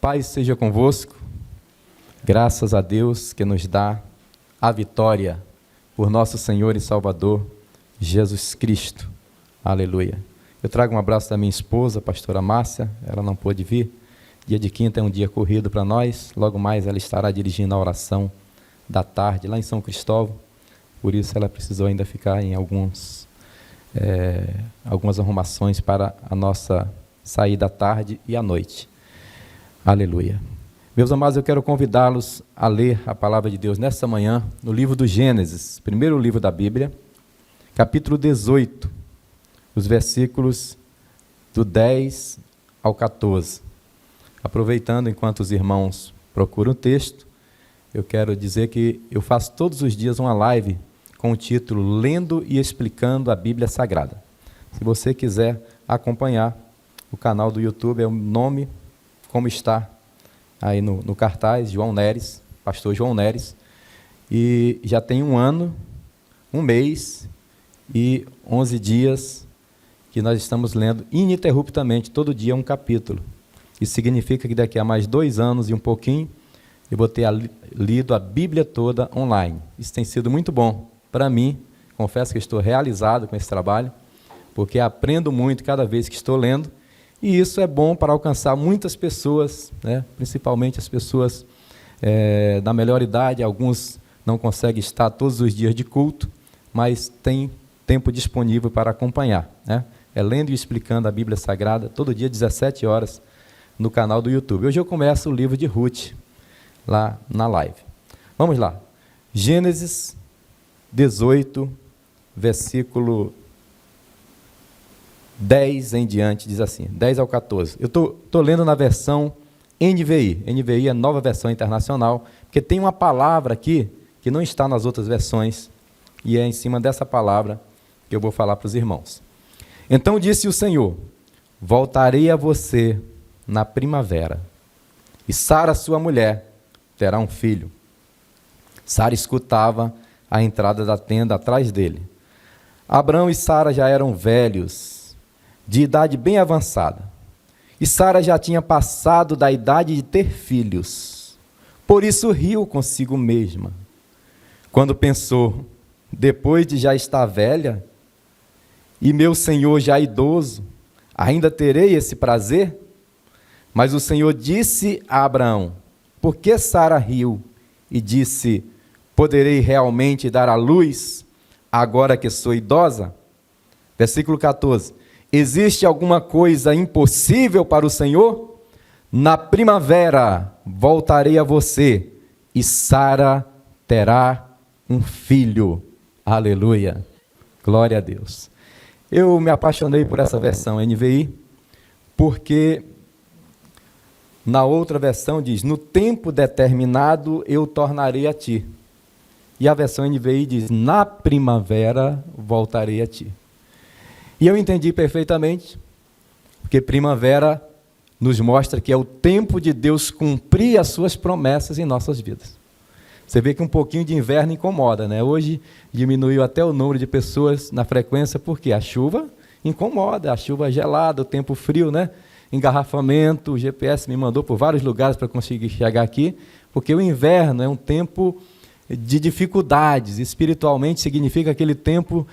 Paz seja convosco, graças a Deus que nos dá a vitória por nosso Senhor e Salvador, Jesus Cristo. Aleluia. Eu trago um abraço da minha esposa, a pastora Márcia, ela não pôde vir. Dia de quinta é um dia corrido para nós, logo mais ela estará dirigindo a oração da tarde lá em São Cristóvão, por isso ela precisou ainda ficar em algumas arrumações para a nossa saída à tarde e à noite. Aleluia. Meus amados, eu quero convidá-los a ler a palavra de Deus nesta manhã, no livro do Gênesis, primeiro livro da Bíblia, capítulo 18, os versículos do 10 ao 14. Aproveitando enquanto os irmãos procuram o texto, eu quero dizer que eu faço todos os dias uma live com o título Lendo e Explicando a Bíblia Sagrada. Se você quiser acompanhar, o canal do YouTube é o nome, como está aí no cartaz, João Neres, pastor João Neres, e já tem 1 ano, 1 mês e 11 dias que nós estamos lendo ininterruptamente, todo dia um capítulo. Isso significa que daqui a mais 2 anos e um pouquinho, eu vou ter lido a Bíblia toda online. Isso tem sido muito bom para mim, confesso que estou realizado com esse trabalho, porque aprendo muito cada vez que estou lendo, e isso é bom para alcançar muitas pessoas, né? Principalmente as pessoas da melhor idade. Alguns não conseguem estar todos os dias de culto, mas tem tempo disponível para acompanhar, né? É Lendo e Explicando a Bíblia Sagrada, todo dia, 17 horas, no canal do YouTube. Hoje eu começo o livro de Ruth, lá na live. Vamos lá. Gênesis 18, versículo 10 em diante, diz assim, 10 ao 14. Eu estou lendo na versão NVI. NVI é Nova Versão Internacional, porque tem uma palavra aqui que não está nas outras versões, e é em cima dessa palavra que eu vou falar para os irmãos. Então disse o Senhor: voltarei a você na primavera, e Sara, sua mulher, terá um filho. Sara escutava a entrada da tenda atrás dele. Abrão e Sara já eram velhos, de idade bem avançada, e Sara já tinha passado da idade de ter filhos. Por isso riu consigo mesma, quando pensou: depois de já estar velha, e meu senhor já idoso, ainda terei esse prazer? Mas o Senhor disse a Abraão: por que Sara riu? E disse: poderei realmente dar à luz, agora que sou idosa? Versículo 14. Existe alguma coisa impossível para o Senhor? Na primavera voltarei a você, e Sara terá um filho. Aleluia. Glória a Deus. Eu me apaixonei por essa versão NVI, porque na outra versão diz: no tempo determinado eu tornarei a ti. E a versão NVI diz: na primavera voltarei a ti. E eu entendi perfeitamente, porque primavera nos mostra que é o tempo de Deus cumprir as suas promessas em nossas vidas. Você vê que um pouquinho de inverno incomoda, né? Hoje diminuiu até o número de pessoas na frequência, porque a chuva incomoda, a chuva gelada, o tempo frio, né? Engarrafamento, o GPS me mandou por vários lugares para conseguir chegar aqui, porque o inverno é um tempo de dificuldades, espiritualmente significa aquele tempo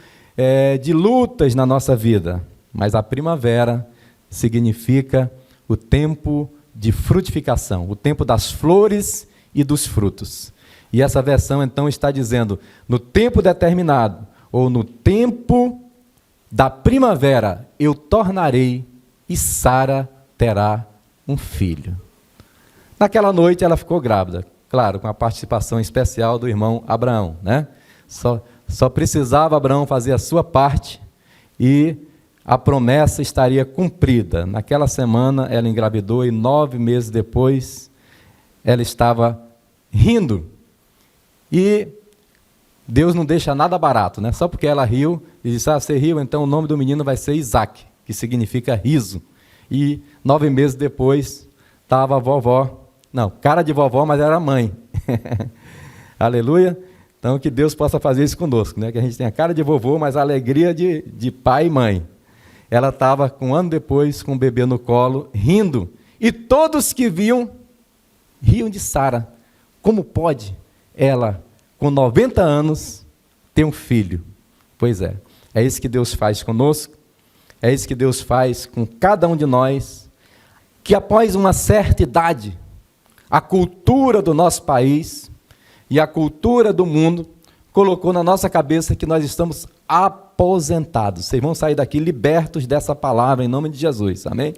de lutas na nossa vida, mas a primavera significa o tempo de frutificação, o tempo das flores e dos frutos. E essa versão então está dizendo: no tempo determinado, ou no tempo da primavera, eu tornarei, e Sara terá um filho. Naquela noite ela ficou grávida, claro, com a participação especial do irmão Abraão, né? Só precisava Abraão fazer a sua parte e a promessa estaria cumprida. Naquela semana ela engravidou e 9 meses depois ela estava rindo. E Deus não deixa nada barato, né? Só porque ela riu, e disse: você riu, então o nome do menino vai ser Isaac, que significa riso. E 9 meses depois estava a vovó, não, cara de vovó, mas era mãe. Aleluia. Então, que Deus possa fazer isso conosco, né? Que a gente tenha a cara de vovô, mas a alegria de pai e mãe. Ela estava, 1 ano depois, com o bebê no colo, rindo, E todos que viam, riam de Sara. Como pode ela, com 90 anos, ter um filho? Pois é isso que Deus faz conosco, é isso que Deus faz com cada um de nós, que após uma certa idade, a cultura do nosso país e a cultura do mundo colocou na nossa cabeça que nós estamos aposentados. Vocês vão sair daqui libertos dessa palavra em nome de Jesus, amém?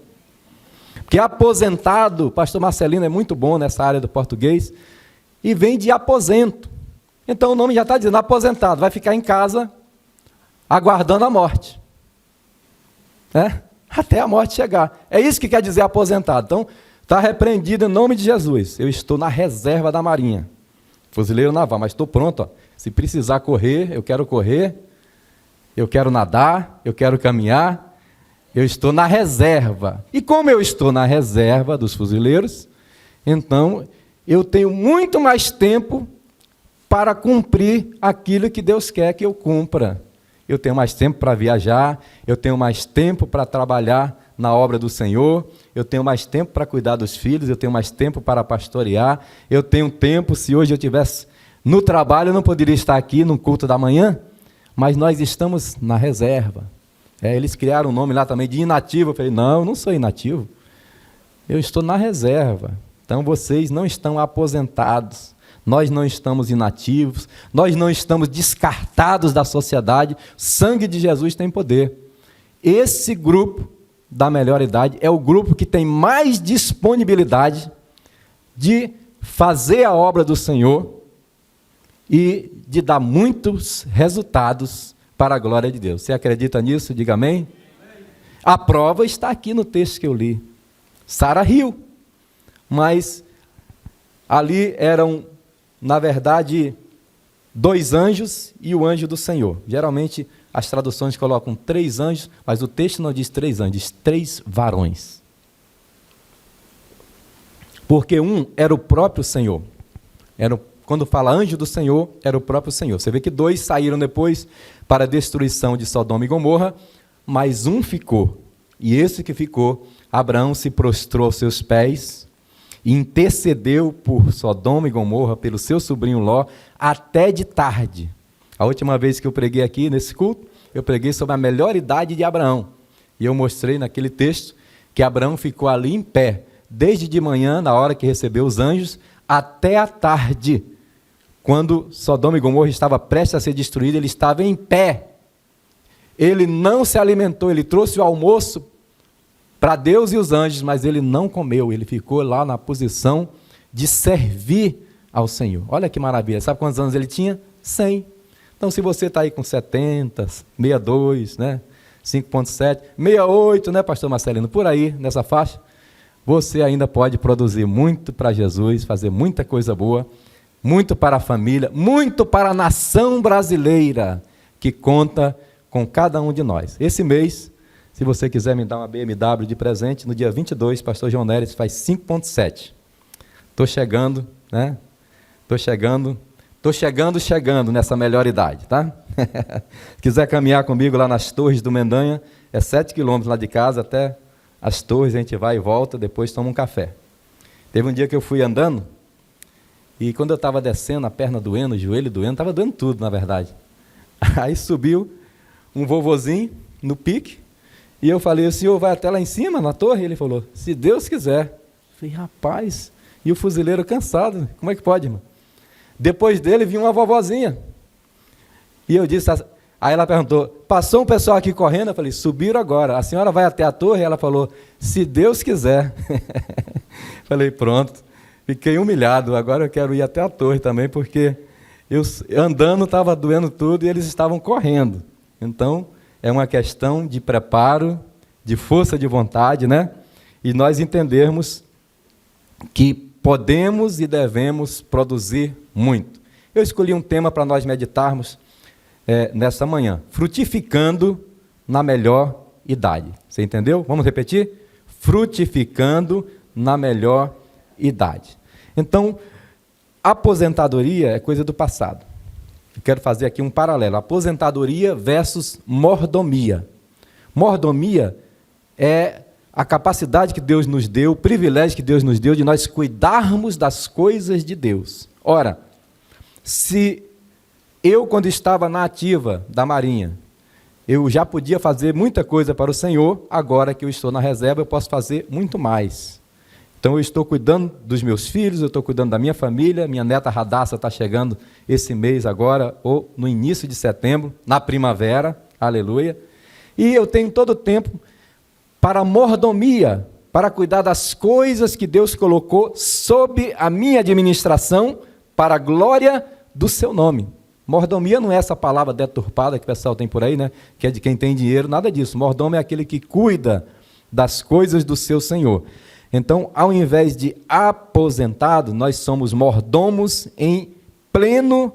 Porque aposentado, pastor Marcelino é muito bom nessa área do português, e vem de aposento. Então o nome já está dizendo aposentado, vai ficar em casa aguardando a morte. Até a morte chegar. É isso que quer dizer aposentado. Então, está repreendido em nome de Jesus. Eu estou na reserva da Marinha. Fuzileiro naval, mas estou pronto. Ó. Se precisar correr, eu quero nadar, eu quero caminhar. Eu estou na reserva. E como eu estou na reserva dos fuzileiros, então eu tenho muito mais tempo para cumprir aquilo que Deus quer que eu cumpra. Eu tenho mais tempo para viajar, eu tenho mais tempo para trabalhar na obra do Senhor, eu tenho mais tempo para cuidar dos filhos, eu tenho mais tempo para pastorear, eu tenho tempo, se hoje eu estivesse no trabalho, eu não poderia estar aqui no culto da manhã, mas nós estamos na reserva. Eles criaram um nome lá também de inativo, eu falei, não, eu não sou inativo, eu estou na reserva, então vocês não estão aposentados, nós não estamos inativos, nós não estamos descartados da sociedade, o sangue de Jesus tem poder. Esse grupo da melhor idade é o grupo que tem mais disponibilidade de fazer a obra do Senhor e de dar muitos resultados para a glória de Deus. Você acredita nisso? Diga amém. A prova está aqui no texto que eu li. Sara riu, mas ali eram, na verdade, 2 anjos e o anjo do Senhor. Geralmente as traduções colocam 3 anjos, mas o texto não diz 3 anjos, diz 3 varões. Porque um era o próprio Senhor. Quando fala anjo do Senhor, era o próprio Senhor. Você vê que 2 saíram depois para a destruição de Sodoma e Gomorra, mas um ficou. E esse que ficou, Abraão se prostrou aos seus pés, e intercedeu por Sodoma e Gomorra, pelo seu sobrinho Ló, até de tarde. A última vez que eu preguei aqui nesse culto, eu preguei sobre a melhor idade de Abraão. E eu mostrei naquele texto que Abraão ficou ali em pé, desde de manhã, na hora que recebeu os anjos, até a tarde. Quando Sodoma e Gomorra estava prestes a ser destruída, ele estava em pé. Ele não se alimentou, ele trouxe o almoço para Deus e os anjos, mas ele não comeu, ele ficou lá na posição de servir ao Senhor. Olha que maravilha, sabe quantos anos ele tinha? 100. Então, se você está aí com 70, 62, né? 5.7, 68, né, pastor Marcelino? Por aí, nessa faixa, você ainda pode produzir muito para Jesus, fazer muita coisa boa, muito para a família, muito para a nação brasileira, que conta com cada um de nós. Esse mês, se você quiser me dar uma BMW de presente, no dia 22, pastor João Neres faz 5.7. Estou chegando, né? Estou chegando nessa melhor idade, tá? Se quiser caminhar comigo lá nas Torres do Mendanha, é 7 quilômetros lá de casa até as Torres, a gente vai e volta, depois toma um café. Teve um dia que eu fui andando, e quando eu estava descendo, a perna doendo, o joelho doendo, estava doendo tudo, na verdade. Aí subiu um vovozinho no pique, e eu falei, o senhor vai até lá em cima, na torre? Ele falou, se Deus quiser. Eu falei, rapaz, e o fuzileiro cansado, como é que pode, irmão? Depois dele vinha uma vovozinha. E eu disse, aí ela perguntou, passou um pessoal aqui correndo? Eu falei, subiram agora. A senhora vai até a torre? Ela falou, se Deus quiser. Falei, pronto. Fiquei humilhado. Agora eu quero ir até a torre também, porque eu andando estava doendo tudo e eles estavam correndo. Então, é uma questão de preparo, de força de vontade, né? E nós entendermos que podemos e devemos produzir muito. Eu escolhi um tema para nós meditarmos nessa manhã. Frutificando na melhor idade. Você entendeu? Vamos repetir? Frutificando na melhor idade. Então, aposentadoria é coisa do passado. Eu quero fazer aqui um paralelo. Aposentadoria versus mordomia. Mordomia é a capacidade que Deus nos deu, o privilégio que Deus nos deu de nós cuidarmos das coisas de Deus. Ora, se eu, quando estava na ativa da Marinha, eu já podia fazer muita coisa para o Senhor, agora que eu estou na reserva, eu posso fazer muito mais. Então, eu estou cuidando dos meus filhos, eu estou cuidando da minha família, minha neta Radassa está chegando esse mês agora, ou no início de setembro, na primavera, aleluia, e eu tenho todo o tempo para mordomia, para cuidar das coisas que Deus colocou sob a minha administração, para a glória do seu nome. Mordomia não é essa palavra deturpada que o pessoal tem por aí, né? Que é de quem tem dinheiro, nada disso. Mordomo é aquele que cuida das coisas do seu Senhor. Então, ao invés de aposentado, nós somos mordomos em pleno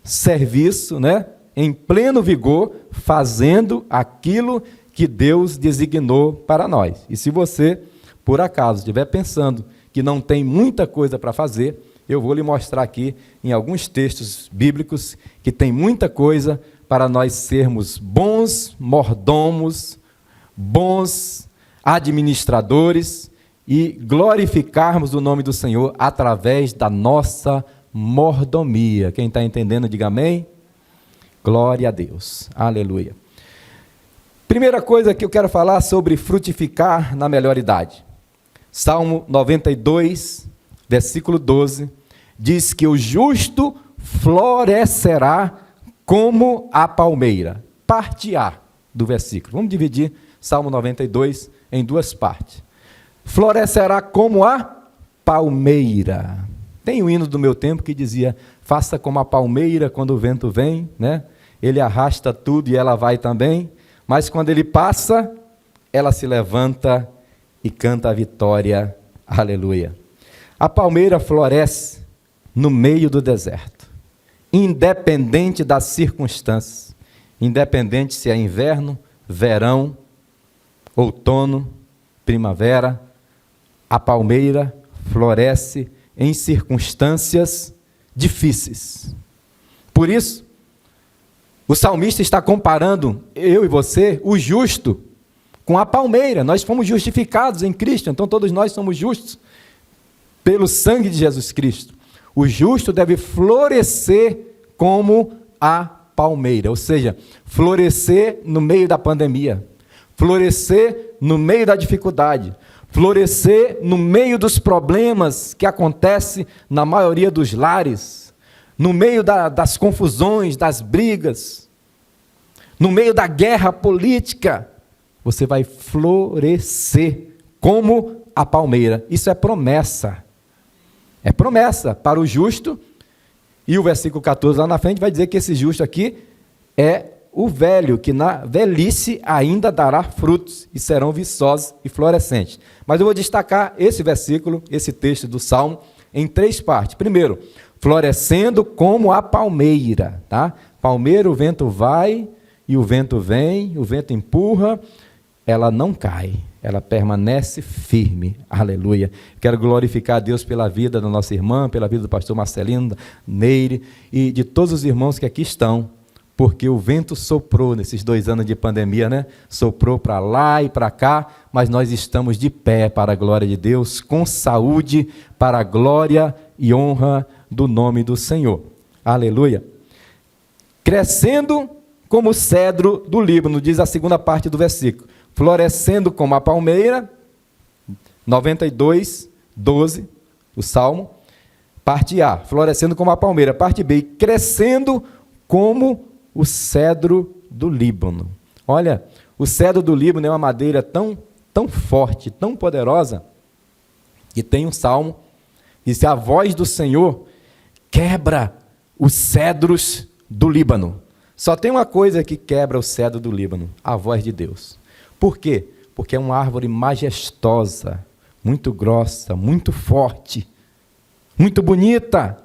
serviço, né? Em pleno vigor, fazendo aquilo que Deus designou para nós. E se você, por acaso, estiver pensando que não tem muita coisa para fazer, eu vou lhe mostrar aqui, em alguns textos bíblicos, que tem muita coisa para nós sermos bons mordomos, bons administradores e glorificarmos o nome do Senhor através da nossa mordomia. Quem está entendendo, diga amém. Glória a Deus. Aleluia. Primeira coisa que eu quero falar sobre frutificar na melhor idade. Salmo 92, versículo 12, diz que o justo florescerá como a palmeira. Parte A do versículo. Vamos dividir Salmo 92 em duas partes. Florescerá como a palmeira. Tem um hino do meu tempo que dizia, faça como a palmeira quando o vento vem, né? Ele arrasta tudo e ela vai também. Mas quando ele passa, ela se levanta e canta a vitória. Aleluia. A palmeira floresce no meio do deserto, independente das circunstâncias, independente se é inverno, verão, outono, primavera, a palmeira floresce em circunstâncias difíceis. Por isso, o salmista está comparando eu e você, o justo, com a palmeira. Nós fomos justificados em Cristo, então todos nós somos justos pelo sangue de Jesus Cristo. O justo deve florescer como a palmeira, ou seja, florescer no meio da pandemia, florescer no meio da dificuldade, florescer no meio dos problemas que acontecem na maioria dos lares, no meio das confusões, das brigas, no meio da guerra política, você vai florescer como a palmeira. Isso é promessa. É promessa para o justo. E o versículo 14 lá na frente vai dizer que esse justo aqui é o velho, que na velhice ainda dará frutos, e serão viçosos e florescentes. Mas eu vou destacar esse versículo, esse texto do Salmo, em três partes. Primeiro, florescendo como a palmeira, tá? Palmeira, o vento vai e o vento vem, o vento empurra, ela não cai, ela permanece firme, aleluia. Quero glorificar a Deus pela vida da nossa irmã, pela vida do pastor Marcelino, da Neire e de todos os irmãos que aqui estão, porque o vento soprou nesses 2 anos de pandemia, né? Soprou para lá e para cá, mas nós estamos de pé para a glória de Deus, com saúde, para a glória e honra do nome do Senhor. Aleluia. Crescendo como o cedro do Líbano, diz a segunda parte do versículo. Florescendo como a palmeira, 92, 12, o Salmo. Parte A, florescendo como a palmeira. Parte B, crescendo como o cedro do Líbano. Olha, o cedro do Líbano é uma madeira tão forte, tão poderosa, que tem um salmo, diz: a voz do Senhor quebra os cedros do Líbano. Só tem uma coisa que quebra o cedro do Líbano: a voz de Deus. Por quê? Porque é uma árvore majestosa, muito grossa, muito forte, muito bonita.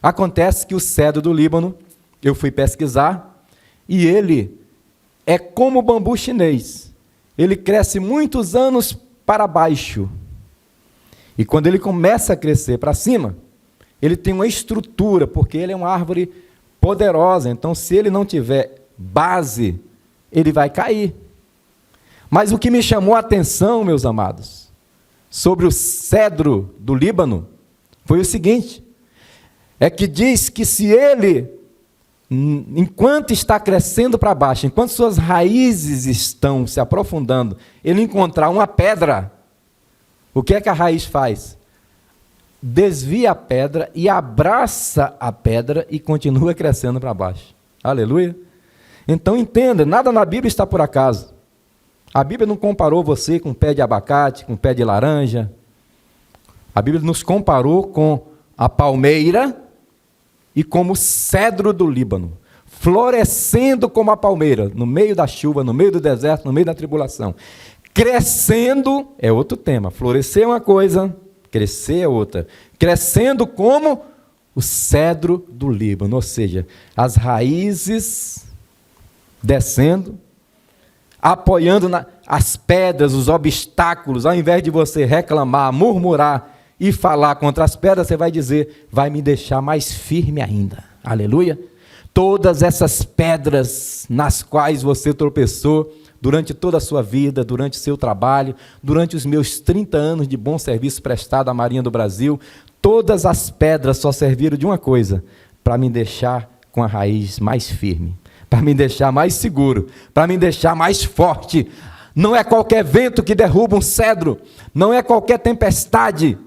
Acontece que o cedro do Líbano, eu fui pesquisar, e ele é como o bambu chinês. Ele cresce muitos anos para baixo. E quando ele começa a crescer para cima, ele tem uma estrutura, porque ele é uma árvore poderosa. Então, se ele não tiver base, ele vai cair. Mas o que me chamou a atenção, meus amados, sobre o cedro do Líbano, foi o seguinte, é que diz que se ele, enquanto está crescendo para baixo, enquanto suas raízes estão se aprofundando, ele encontrar uma pedra, o que é que a raiz faz? Desvia a pedra e abraça a pedra e continua crescendo para baixo. Aleluia! Então entenda, nada na Bíblia está por acaso. A Bíblia não comparou você com um pé de abacate, com um pé de laranja. A Bíblia nos comparou com a palmeira e como o cedro do Líbano, florescendo como a palmeira, no meio da chuva, no meio do deserto, no meio da tribulação. Crescendo é outro tema. Florescer é uma coisa, crescer é outra. Crescendo como o cedro do Líbano, ou seja, as raízes descendo, apoiando as pedras, os obstáculos, ao invés de você reclamar, murmurar e falar contra as pedras, você vai dizer, vai me deixar mais firme ainda. Aleluia! Todas essas pedras nas quais você tropeçou durante toda a sua vida, durante o seu trabalho, durante os meus 30 anos de bom serviço prestado à Marinha do Brasil, todas as pedras só serviram de uma coisa, para me deixar com a raiz mais firme, para me deixar mais seguro, para me deixar mais forte. Não é qualquer vento que derruba um cedro, não é qualquer tempestade,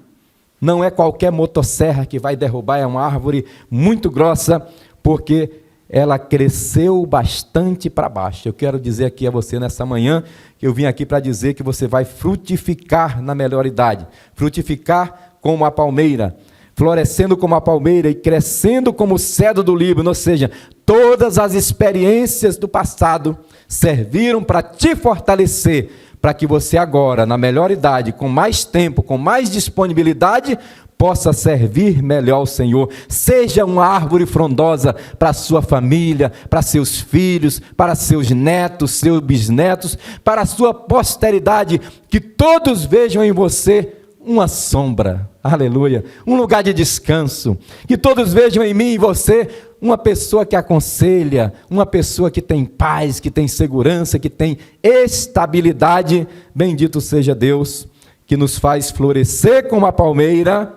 não é qualquer motosserra que vai derrubar, é uma árvore muito grossa, porque ela cresceu bastante para baixo. Eu quero dizer aqui a você nessa manhã, que eu vim aqui para dizer que você vai frutificar na melhor idade, frutificar como a palmeira, florescendo como a palmeira e crescendo como o cedro do Líbano, ou seja, todas as experiências do passado serviram para te fortalecer, para que você agora, na melhor idade, com mais tempo, com mais disponibilidade, possa servir melhor ao Senhor. Seja uma árvore frondosa para a sua família, para seus filhos, para seus netos, seus bisnetos, para a sua posteridade, que todos vejam em você uma sombra, aleluia, um lugar de descanso, que todos vejam em mim e você uma pessoa que aconselha, uma pessoa que tem paz, que tem segurança, que tem estabilidade. Bendito seja Deus, que nos faz florescer como a palmeira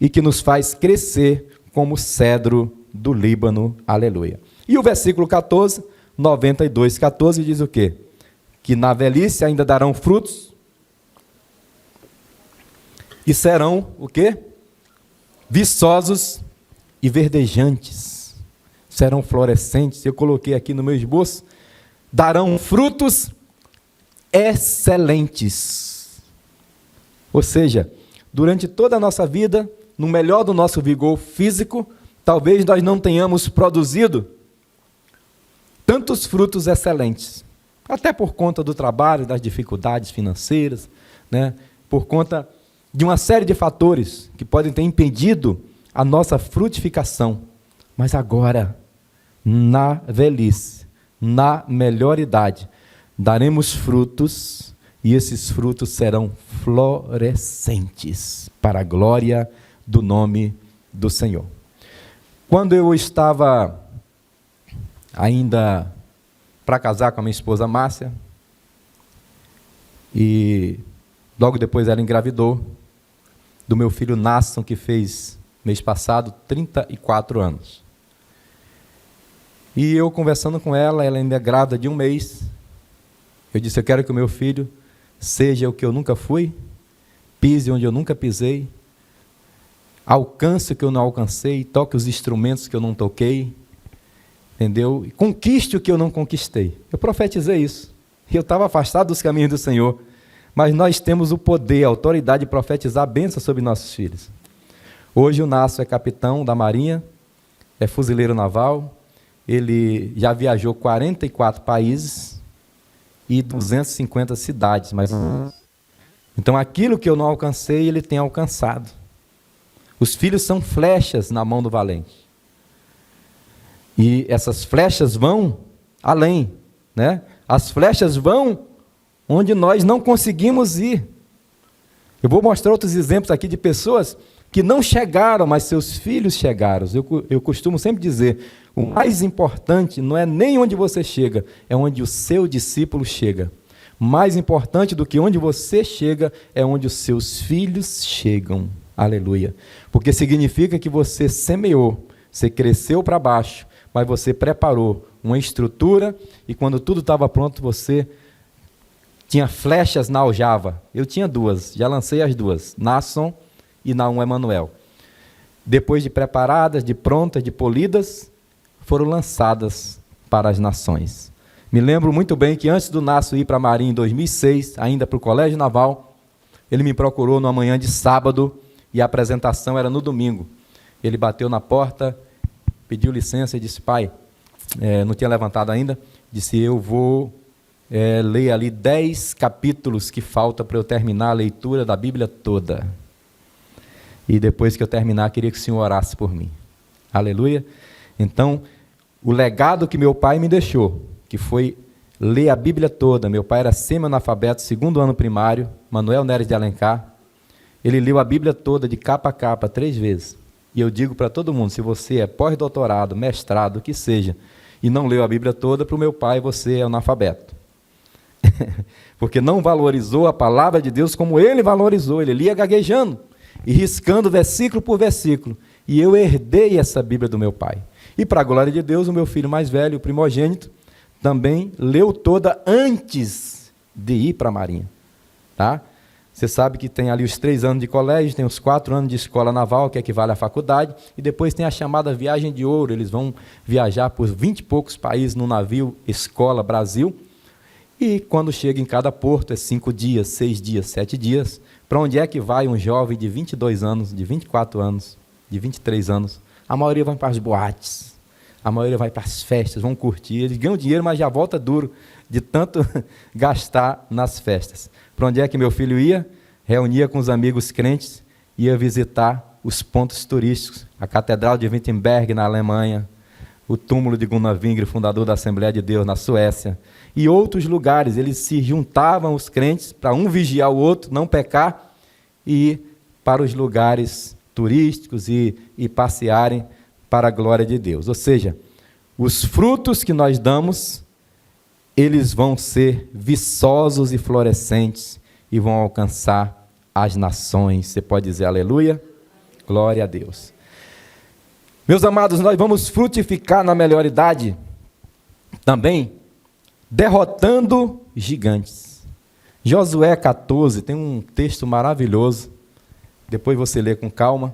e que nos faz crescer como o cedro do Líbano, aleluia. E o versículo 14, 92, 14 diz o quê? Que na velhice ainda darão frutos e serão o quê? Viçosos e verdejantes, serão florescentes. Eu coloquei aqui no meu esboço, darão frutos excelentes. Ou seja, durante toda a nossa vida, no melhor do nosso vigor físico, talvez nós não tenhamos produzido tantos frutos excelentes, até por conta do trabalho, das dificuldades financeiras, né? Por conta de uma série de fatores que podem ter impedido a nossa frutificação. Mas agora, na velhice, na melhor idade, daremos frutos, e esses frutos serão florescentes, para a glória do nome do Senhor. Quando eu estava ainda para casar com a minha esposa Márcia, e logo depois ela engravidou do meu filho Nasson, que fez mês passado 34 anos. E eu conversando com ela, ela ainda é grávida de 1 mês, eu disse, eu quero que o meu filho seja o que eu nunca fui, pise onde eu nunca pisei, alcance o que eu não alcancei, toque os instrumentos que eu não toquei, entendeu? E conquiste o que eu não conquistei. Eu profetizei isso. Eu estava afastado dos caminhos do Senhor, mas nós temos o poder, a autoridade de profetizar a bênção sobre nossos filhos. Hoje o Nasso é capitão da Marinha, é fuzileiro naval, ele já viajou 44 países e 250 cidades, mais ou menos. Então aquilo que eu não alcancei, ele tem alcançado. Os filhos são flechas na mão do valente. E essas flechas vão além, né? As flechas vão onde nós não conseguimos ir. Eu vou mostrar outros exemplos aqui de pessoas que não chegaram, mas seus filhos chegaram. Eu costumo sempre dizer, o mais importante não é nem onde você chega, é onde o seu discípulo chega. Mais importante do que onde você chega é onde os seus filhos chegam. Aleluia. Porque significa que você semeou, você cresceu para baixo, mas você preparou uma estrutura e quando tudo estava pronto você tinha flechas na aljava. Eu tinha duas, já lancei as duas, Naasson e Naum Emanuel. Depois de preparadas, de prontas, de polidas, foram lançadas para as nações. Me lembro muito bem que antes do Naasson ir para a Marinha em 2006, ainda para o Colégio Naval, ele me procurou numa manhã de sábado e a apresentação era no domingo. Ele bateu na porta, pediu licença e disse, pai, não tinha levantado ainda, disse, eu vou ler ali 10 capítulos que falta para eu terminar a leitura da Bíblia toda. E depois que eu terminar, queria que o senhor orasse por mim. Aleluia. Então, o legado que meu pai me deixou, que foi ler a Bíblia toda, meu pai era semi-analfabeto, 2º ano primário, Manuel Neres de Alencar, ele leu a Bíblia toda de capa a capa 3 vezes. E eu digo para todo mundo, se você é pós-doutorado, mestrado, o que seja, e não leu a Bíblia toda, para o meu pai você é analfabeto. Porque não valorizou a palavra de Deus como ele valorizou, ele lia gaguejando e riscando versículo por versículo. E eu herdei essa Bíblia do meu pai. E para a glória de Deus, o meu filho mais velho, o primogênito, também leu toda antes de ir para a Marinha. Tá? Você sabe que tem ali os 3 anos de colégio, tem os 4 anos de escola naval, que equivale à faculdade, e depois tem a chamada viagem de ouro, eles vão viajar por 20 e poucos países no navio Escola Brasil, e quando chega em cada porto é 5 dias, 6 dias, 7 dias. Para onde é que vai um jovem de 22 anos, de 24 anos, de 23 anos? A maioria vai para as boates, a maioria vai para as festas, vão curtir, eles ganham dinheiro, mas já volta duro de tanto gastar nas festas. Para onde é que meu filho ia? Reunia com os amigos crentes, ia visitar os pontos turísticos, a Catedral de Wittenberg na Alemanha, o túmulo de Gunnar Wingre, fundador da Assembleia de Deus na Suécia, e outros lugares. Eles se juntavam, os crentes, para um vigiar o outro, não pecar, e ir para os lugares turísticos e passearem para a glória de Deus. Ou seja, os frutos que nós damos, eles vão ser viçosos e florescentes e vão alcançar as nações. Você pode dizer aleluia? Glória a Deus. Meus amados, nós vamos frutificar na melhor idade também, derrotando gigantes. Josué 14, tem um texto maravilhoso, depois você lê com calma.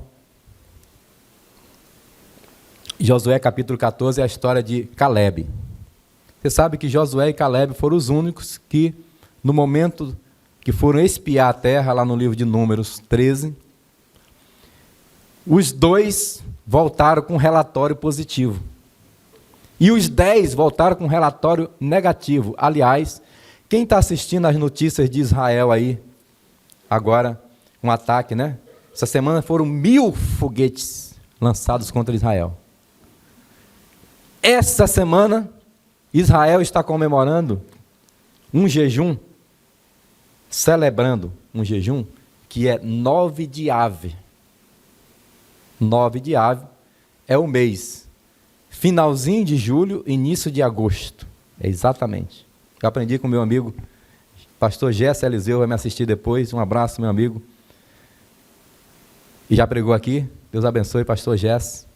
Josué capítulo 14 é a história de Calebe. Você sabe que Josué e Calebe foram os únicos que, no momento que foram espiar a terra, lá no livro de Números 13, os 2 voltaram com um relatório positivo. E os 10 voltaram com um relatório negativo. Aliás, quem está assistindo as notícias de Israel aí, agora, um ataque, né? Essa semana foram 1000 foguetes lançados contra Israel. Essa semana, Israel está comemorando um jejum, celebrando um jejum, que é 9 de Ave. 9 de Ave é o mês, finalzinho de julho, início de agosto. É exatamente. Eu aprendi com meu amigo, pastor Jesse Eliseu, vai me assistir depois. Um abraço, meu amigo. E já pregou aqui. Deus abençoe, pastor Jesse.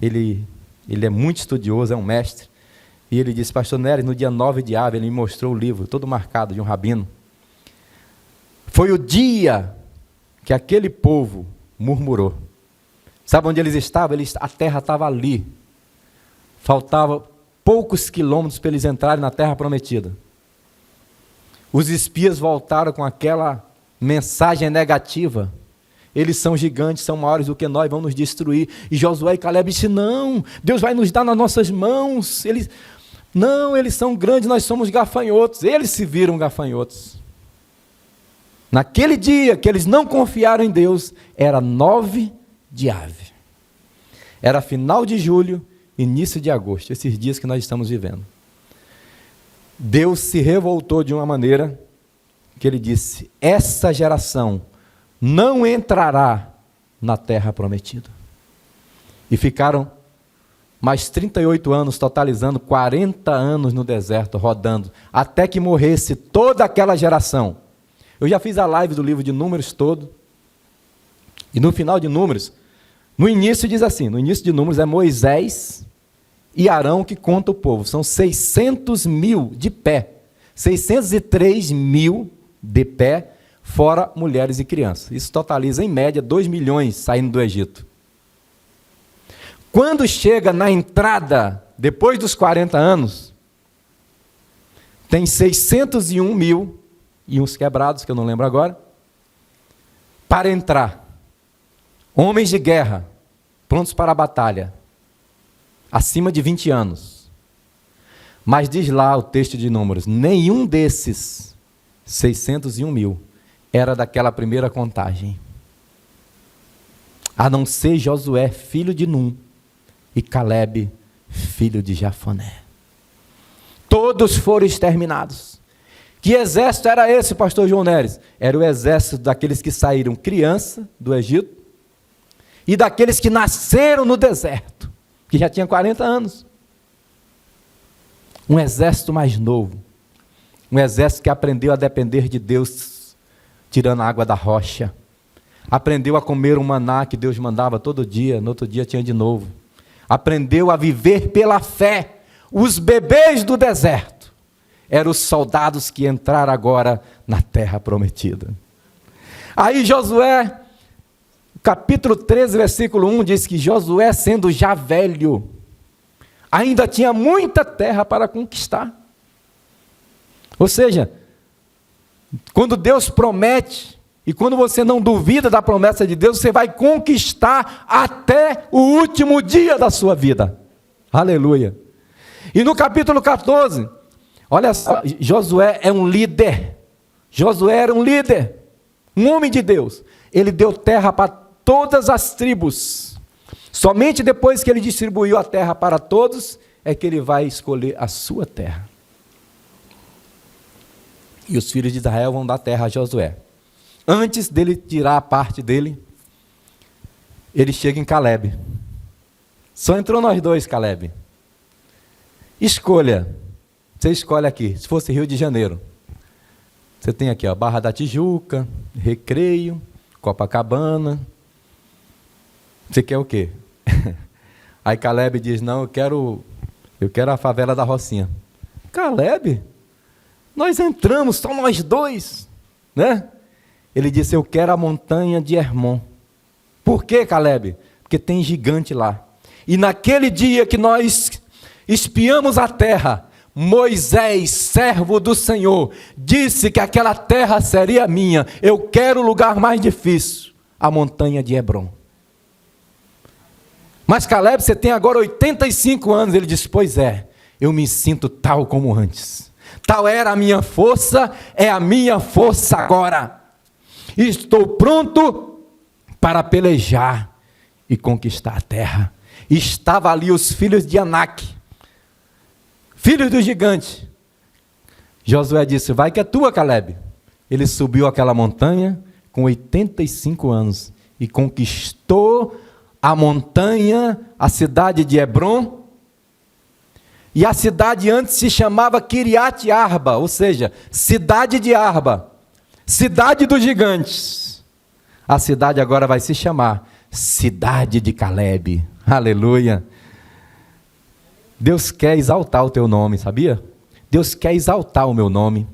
Ele é muito estudioso, é um mestre. E ele disse, pastor Neres, no dia 9 de Ave, ele me mostrou o livro, todo marcado, de um rabino. Foi o dia que aquele povo murmurou. Sabe onde eles estavam? A terra estava ali. Faltava poucos quilômetros para eles entrarem na terra prometida. Os espias voltaram com aquela mensagem negativa. Eles são gigantes, são maiores do que nós, vão nos destruir. E Josué e Calebe disseram, não, Deus vai nos dar nas nossas mãos. Eles são grandes, nós somos gafanhotos. Eles se viram gafanhotos. Naquele dia que eles não confiaram em Deus, era 9 de Ave. Era final de julho, início de agosto, esses dias que nós estamos vivendo. Deus se revoltou de uma maneira que ele disse, essa geração não entrará na terra prometida. E ficaram mais 38 anos, totalizando 40 anos no deserto, rodando, até que morresse toda aquela geração. Eu já fiz a live do livro de Números todo, e no final de Números, no início diz assim, no início de Números é Moisés e Arão que conta o povo, são 600 mil de pé, 603 mil de pé, fora mulheres e crianças. Isso totaliza em média 2 milhões saindo do Egito. Quando chega na entrada, depois dos 40 anos, tem 601 mil, e uns quebrados, que eu não lembro agora, para entrar. Homens de guerra, prontos para a batalha, acima de 20 anos. Mas diz lá o texto de Números, nenhum desses 601 mil era daquela primeira contagem. A não ser Josué, filho de Num, e Calebe, filho de Jafoné. Todos foram exterminados. Que exército era esse, pastor João Neres? Era o exército daqueles que saíram criança do Egito e daqueles que nasceram no deserto, que já tinham 40 anos. Um exército mais novo. Um exército que aprendeu a depender de Deus, tirando a água da rocha. Aprendeu a comer um maná que Deus mandava todo dia, no outro dia tinha de novo. Aprendeu a viver pela fé. Os bebês do deserto eram os soldados que entraram agora na terra prometida. Aí Josué, capítulo 13, versículo 1, diz que Josué, sendo já velho, ainda tinha muita terra para conquistar. Ou seja, quando Deus promete, e quando você não duvida da promessa de Deus, você vai conquistar até o último dia da sua vida. Aleluia. E no capítulo 14, olha só, Josué é um líder. Josué era um líder, um homem de Deus. Ele deu terra para todas as tribos. Somente depois que ele distribuiu a terra para todos, é que ele vai escolher a sua terra. E os filhos de Israel vão dar terra a Josué. Antes dele tirar a parte dele, ele chega em Calebe. Só entrou nós dois, Calebe. Escolha. Você escolhe aqui. Se fosse Rio de Janeiro, você tem aqui, ó, Barra da Tijuca, Recreio, Copacabana. Você quer o quê? Aí Calebe diz, não, eu quero a favela da Rocinha. Calebe, nós entramos, só nós dois, né? Ele disse, eu quero a montanha de Hermon. Por quê, Calebe? Porque tem gigante lá. E naquele dia que nós espiamos a terra, Moisés, servo do Senhor, disse que aquela terra seria minha. Eu quero o lugar mais difícil, a montanha de Hebron. Mas Calebe, você tem agora 85 anos. Ele disse, pois é, eu me sinto tal como antes. Tal era a minha força, é a minha força agora. Estou pronto para pelejar e conquistar a terra. Estavam ali os filhos de Anak, filhos do gigante. Josué disse, vai que é tua, Calebe. Ele subiu aquela montanha com 85 anos e conquistou a montanha, a cidade de Hebron. E a cidade antes se chamava Kiriat Arba, ou seja, cidade de Arba. Cidade dos gigantes. A cidade agora vai se chamar Cidade de Calebe. Aleluia. Deus quer exaltar o teu nome, sabia? Deus quer exaltar o meu nome.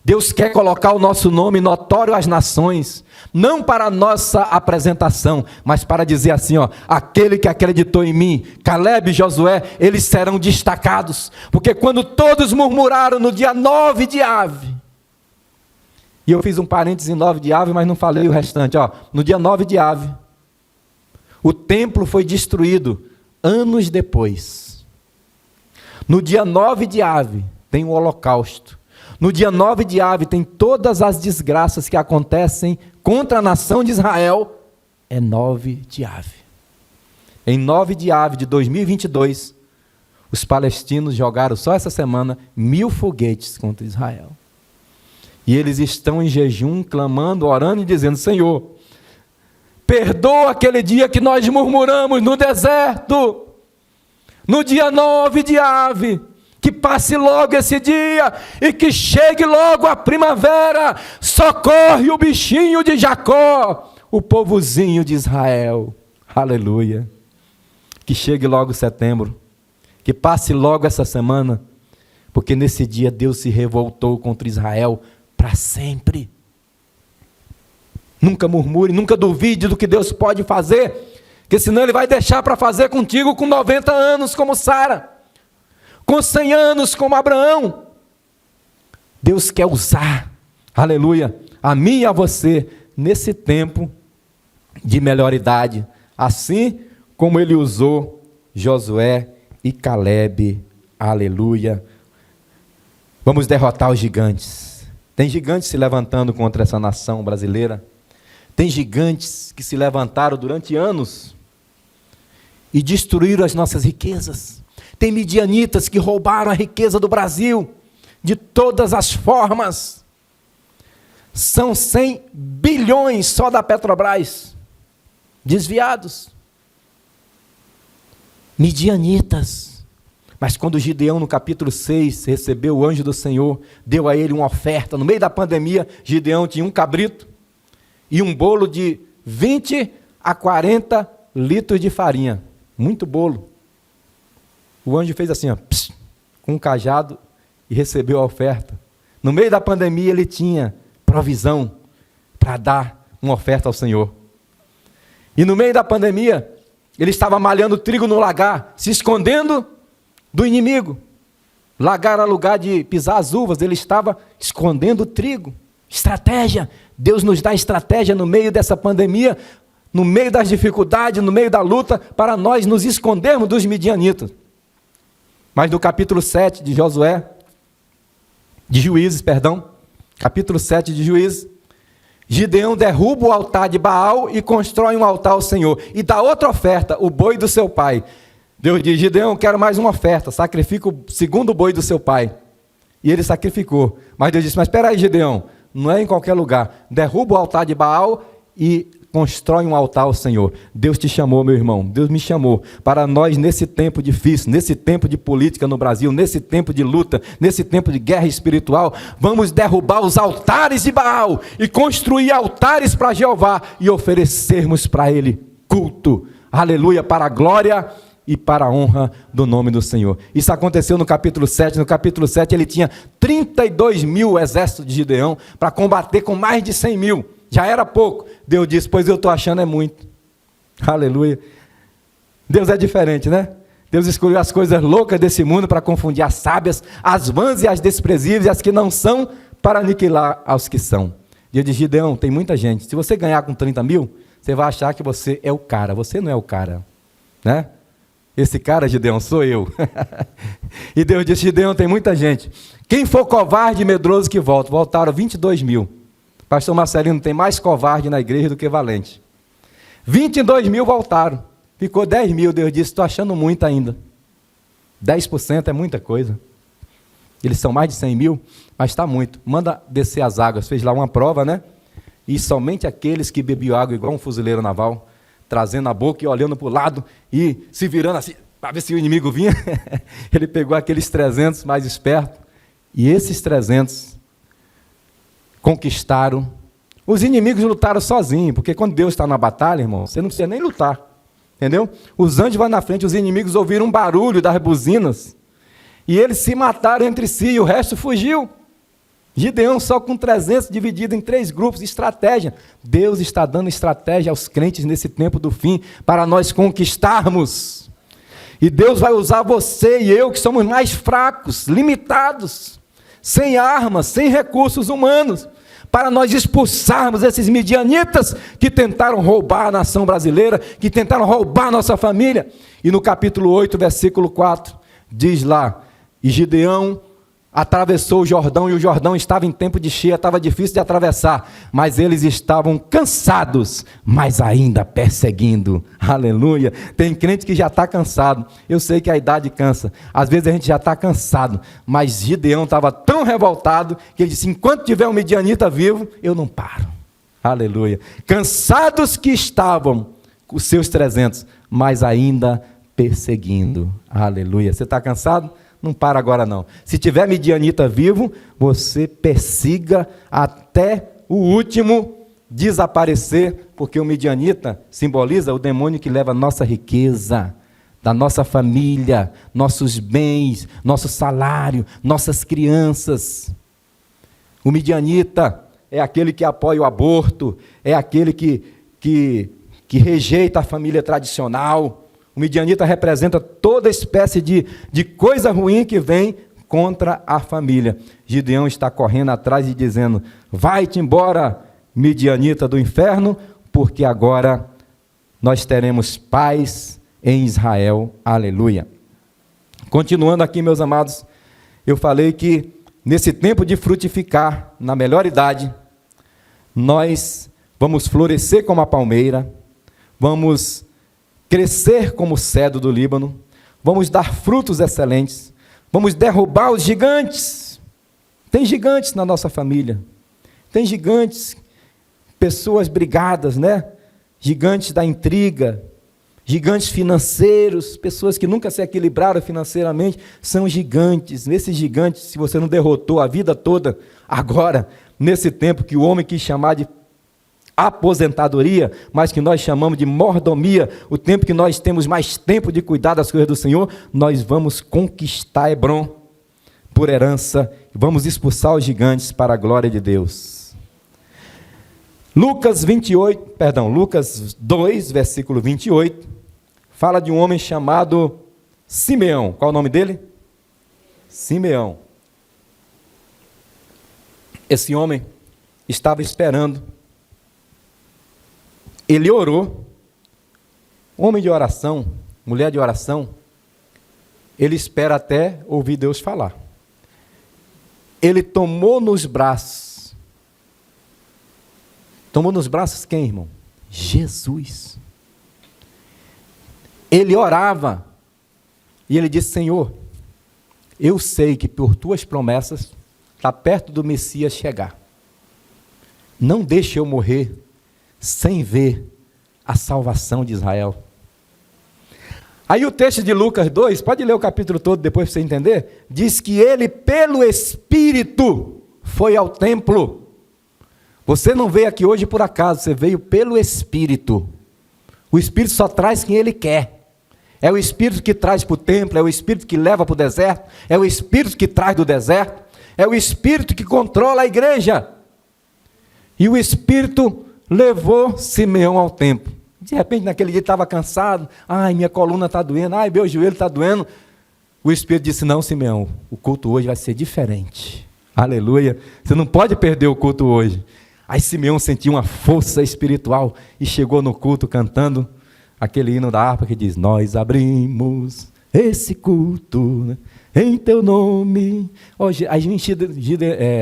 Deus quer colocar o nosso nome notório às nações, não para a nossa apresentação, mas para dizer assim, ó, aquele que acreditou em mim, Calebe e Josué, eles serão destacados, porque quando todos murmuraram no dia 9 de Ave, e eu fiz um parênteses em 9 de Ave, mas não falei o restante, ó, no dia 9 de Ave, o templo foi destruído anos depois. No dia 9 de Ave tem o holocausto. No dia 9 de Ave tem todas as desgraças que acontecem contra a nação de Israel. É 9 de Ave. Em 9 de Ave de 2022, os palestinos jogaram só essa semana 1000 foguetes contra Israel. E eles estão em jejum, clamando, orando e dizendo, Senhor, perdoa aquele dia que nós murmuramos no deserto. no dia 9 de Ave, que passe logo esse dia e que chegue logo a primavera. Socorre o bichinho de Jacó, o povozinho de Israel. Aleluia. Que chegue logo setembro, que passe logo essa semana, porque nesse dia Deus se revoltou contra Israel para sempre. Nunca murmure, nunca duvide do que Deus pode fazer, porque senão Ele vai deixar para fazer contigo com 90 anos como Sara, com 100 anos como Abraão. Deus quer usar, aleluia, a mim e a você, nesse tempo de melhor idade, assim como Ele usou Josué e Calebe, aleluia. Vamos derrotar os gigantes. Tem gigantes se levantando contra essa nação brasileira. Tem gigantes que se levantaram durante anos e destruíram as nossas riquezas. Tem midianitas que roubaram a riqueza do Brasil de todas as formas. São 100 bilhões só da Petrobras desviados. Midianitas. Mas quando Gideão, no capítulo 6, recebeu o anjo do Senhor, deu a ele uma oferta. No meio da pandemia, Gideão tinha um cabrito e um bolo de 20 a 40 litros de farinha. Muito bolo. O anjo fez assim, ó, com um cajado, e recebeu a oferta. No meio da pandemia, ele tinha provisão para dar uma oferta ao Senhor. E no meio da pandemia, ele estava malhando trigo no lagar, se escondendo do inimigo. Lagar era lugar de pisar as uvas, ele estava escondendo o trigo. Estratégia. Deus nos dá estratégia no meio dessa pandemia, no meio das dificuldades, no meio da luta, para nós nos escondermos dos midianitas. Mas no capítulo 7 de Juízes, capítulo 7 de Juízes, Gideão derruba o altar de Baal e constrói um altar ao Senhor, e dá outra oferta, o boi do seu pai. Deus diz, Gideão, eu quero mais uma oferta, sacrifica o segundo boi do seu pai. E ele sacrificou. Mas Deus disse, mas espera aí, Gideão, não é em qualquer lugar. Derruba o altar de Baal e constrói um altar ao Senhor. Deus te chamou, meu irmão. Deus me chamou para nós, nesse tempo difícil, nesse tempo de política no Brasil, nesse tempo de luta, nesse tempo de guerra espiritual, vamos derrubar os altares de Baal e construir altares para Jeová e oferecermos para Ele culto. Aleluia, para a glória e para a honra do nome do Senhor. Isso aconteceu no capítulo 7. No capítulo 7 ele tinha 32 mil exércitos de Gideão para combater com mais de 100 mil. Já era pouco. Deus disse, pois eu estou achando é muito. Aleluia. Deus é diferente, né? Deus escolheu as coisas loucas desse mundo para confundir as sábias, as vãs e as desprezíveis, e as que não são, para aniquilar aos que são. Deus diz, Gideão, tem muita gente. Se você ganhar com 30 mil, você vai achar que você é o cara. Você não é o cara, né? Esse cara, Gideão, sou eu. E Deus disse, Gideão, tem muita gente. Quem for covarde e medroso que volta. Voltaram 22 mil. Pastor Marcelino, tem mais covarde na igreja do que valente. 22 mil voltaram. Ficou 10 mil. Deus disse, estou achando muito ainda. 10% é muita coisa. Eles são mais de 100 mil, mas está muito. Manda descer as águas. Fez lá uma prova, né? E somente aqueles que bebiam água igual um fuzileiro naval, trazendo a boca e olhando para o lado e se virando assim, para ver se o inimigo vinha. Ele pegou aqueles 300 mais espertos, e esses 300 conquistaram. Os inimigos lutaram sozinhos, porque quando Deus está na batalha, irmão, você não precisa nem lutar, entendeu? Os anjos vão na frente, os inimigos ouviram um barulho das buzinas, e eles se mataram entre si, e o resto fugiu. Gideão só com 300 dividido em 3 grupos, estratégia. Deus está dando estratégia aos crentes nesse tempo do fim, para nós conquistarmos. E Deus vai usar você e eu, que somos mais fracos, limitados, sem armas, sem recursos humanos, para nós expulsarmos esses midianitas que tentaram roubar a nação brasileira, que tentaram roubar a nossa família. E no capítulo 8, versículo 4, diz lá, e Gideão atravessou o Jordão, e o Jordão estava em tempo de cheia, estava difícil de atravessar, mas eles estavam cansados, mas ainda perseguindo. Aleluia. Tem crente que já está cansado. Eu sei que a idade cansa, às vezes a gente já está cansado, mas Gideão estava tão revoltado que ele disse, enquanto tiver um midianita vivo, eu não paro. Aleluia. Cansados que estavam os seus 300, mas ainda perseguindo. Aleluia. Você está cansado? Não para agora não. Se tiver midianita vivo, você persiga até o último desaparecer, porque o midianita simboliza o demônio que leva a nossa riqueza, da nossa família, nossos bens, nosso salário, nossas crianças. O midianita é aquele que apoia o aborto, é aquele que rejeita a família tradicional. O midianita representa toda espécie de coisa ruim que vem contra a família. Gideão está correndo atrás e dizendo: vai-te embora, midianita do inferno, porque agora nós teremos paz em Israel. Aleluia. Continuando aqui, meus amados, eu falei que nesse tempo de frutificar, na melhor idade, nós vamos florescer como a palmeira, vamos crescer como o cedro do Líbano, vamos dar frutos excelentes, vamos derrubar os gigantes. Tem gigantes na nossa família, tem gigantes, pessoas brigadas, né? Gigantes da intriga, gigantes financeiros, pessoas que nunca se equilibraram financeiramente, são gigantes. Nesses gigantes, se você não derrotou a vida toda, agora, nesse tempo que o homem quis chamar de aposentadoria, mas que nós chamamos de mordomia, o tempo que nós temos mais tempo de cuidar das coisas do Senhor, nós vamos conquistar Hebrom por herança, vamos expulsar os gigantes para a glória de Deus. Lucas 2, versículo 28, fala de um homem chamado Simeão. Qual o nome dele? Simeão. Esse homem estava esperando. Ele orou. Homem de oração, mulher de oração, ele espera até ouvir Deus falar. Ele tomou nos braços. Tomou nos braços quem, irmão? Jesus. Ele orava e ele disse: Senhor, eu sei que por tuas promessas está perto do Messias chegar. Não deixe eu morrer sem ver a salvação de Israel. Aí o texto de Lucas 2, pode ler o capítulo todo depois para você entender, diz que ele pelo Espírito foi ao templo. Você não veio aqui hoje por acaso, você veio pelo Espírito. O Espírito só traz quem Ele quer. É o Espírito que traz para o templo, é o Espírito que leva para o deserto, é o Espírito que traz do deserto, é o Espírito que controla a igreja. E o Espírito levou Simeão ao templo. De repente, naquele dia, ele estava cansado. Ai, minha coluna está doendo, ai, meu joelho está doendo. O Espírito disse: não, Simeão, o culto hoje vai ser diferente. Aleluia. Você não pode perder o culto hoje. Aí Simeão sentiu uma força espiritual e chegou no culto cantando aquele hino da harpa que diz: nós abrimos esse culto, né, em teu nome. Hoje, a gente,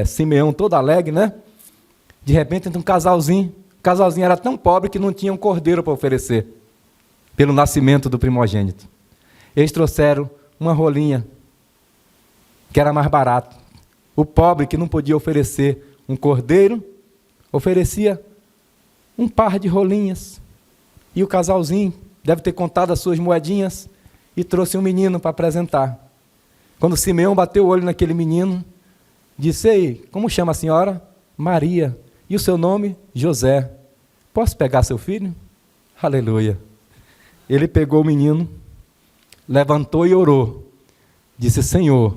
Simeão todo alegre, né? De repente entra um casalzinho. O casalzinho era tão pobre que não tinha um cordeiro para oferecer, pelo nascimento do primogênito. Eles trouxeram uma rolinha, que era mais barato. O pobre, que não podia oferecer um cordeiro, oferecia um par de rolinhas. E o casalzinho deve ter contado as suas moedinhas e trouxe um menino para apresentar. Quando Simeão bateu o olho naquele menino, disse: ei, como chama a senhora? Maria. E o seu nome? José. Posso pegar seu filho? Aleluia. Ele pegou o menino, levantou e orou. Disse: Senhor,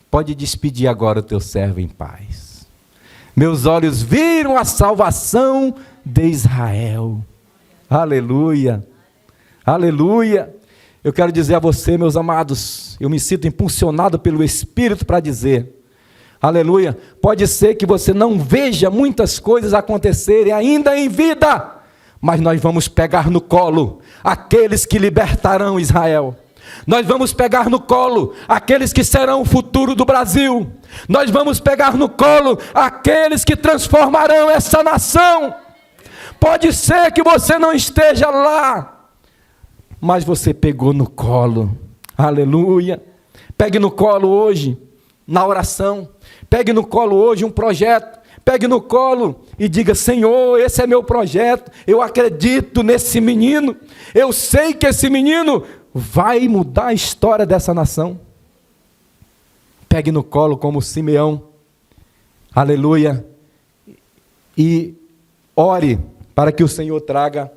pode despedir agora o teu servo em paz. Meus olhos viram a salvação de Israel. Aleluia. Aleluia. Eu quero dizer a você, meus amados, eu me sinto impulsionado pelo Espírito para dizer: aleluia, pode ser que você não veja muitas coisas acontecerem ainda em vida, mas nós vamos pegar no colo aqueles que libertarão Israel. Nós vamos pegar no colo aqueles que serão o futuro do Brasil. Nós vamos pegar no colo aqueles que transformarão essa nação. Pode ser que você não esteja lá, mas você pegou no colo. Aleluia. Pegue no colo hoje, na oração. Pegue no colo hoje um projeto. Pegue no colo e diga: Senhor, esse é meu projeto. Eu acredito nesse menino. Eu sei que esse menino vai mudar a história dessa nação. Pegue no colo como Simeão, aleluia, e ore para que o Senhor traga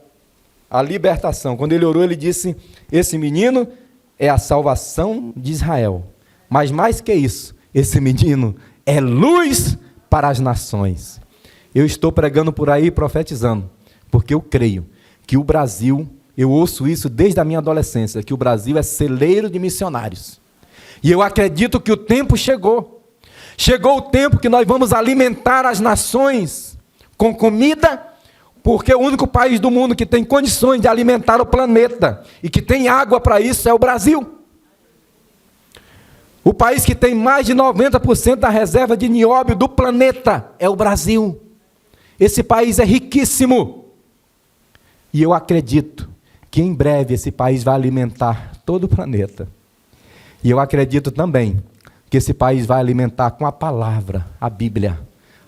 a libertação. Quando ele orou, ele disse: esse menino é a salvação de Israel. Mas mais que isso, esse menino é luz para as nações. Eu estou pregando por aí, profetizando, porque eu creio que o Brasil, eu ouço isso desde a minha adolescência, que o Brasil é celeiro de missionários. E eu acredito que o tempo chegou. Chegou o tempo que nós vamos alimentar as nações com comida, porque o único país do mundo que tem condições de alimentar o planeta e que tem água para isso é o Brasil. O país que tem mais de 90% da reserva de nióbio do planeta é o Brasil. Esse país é riquíssimo. E eu acredito que em breve esse país vai alimentar todo o planeta. E eu acredito também que esse país vai alimentar com a palavra, a Bíblia,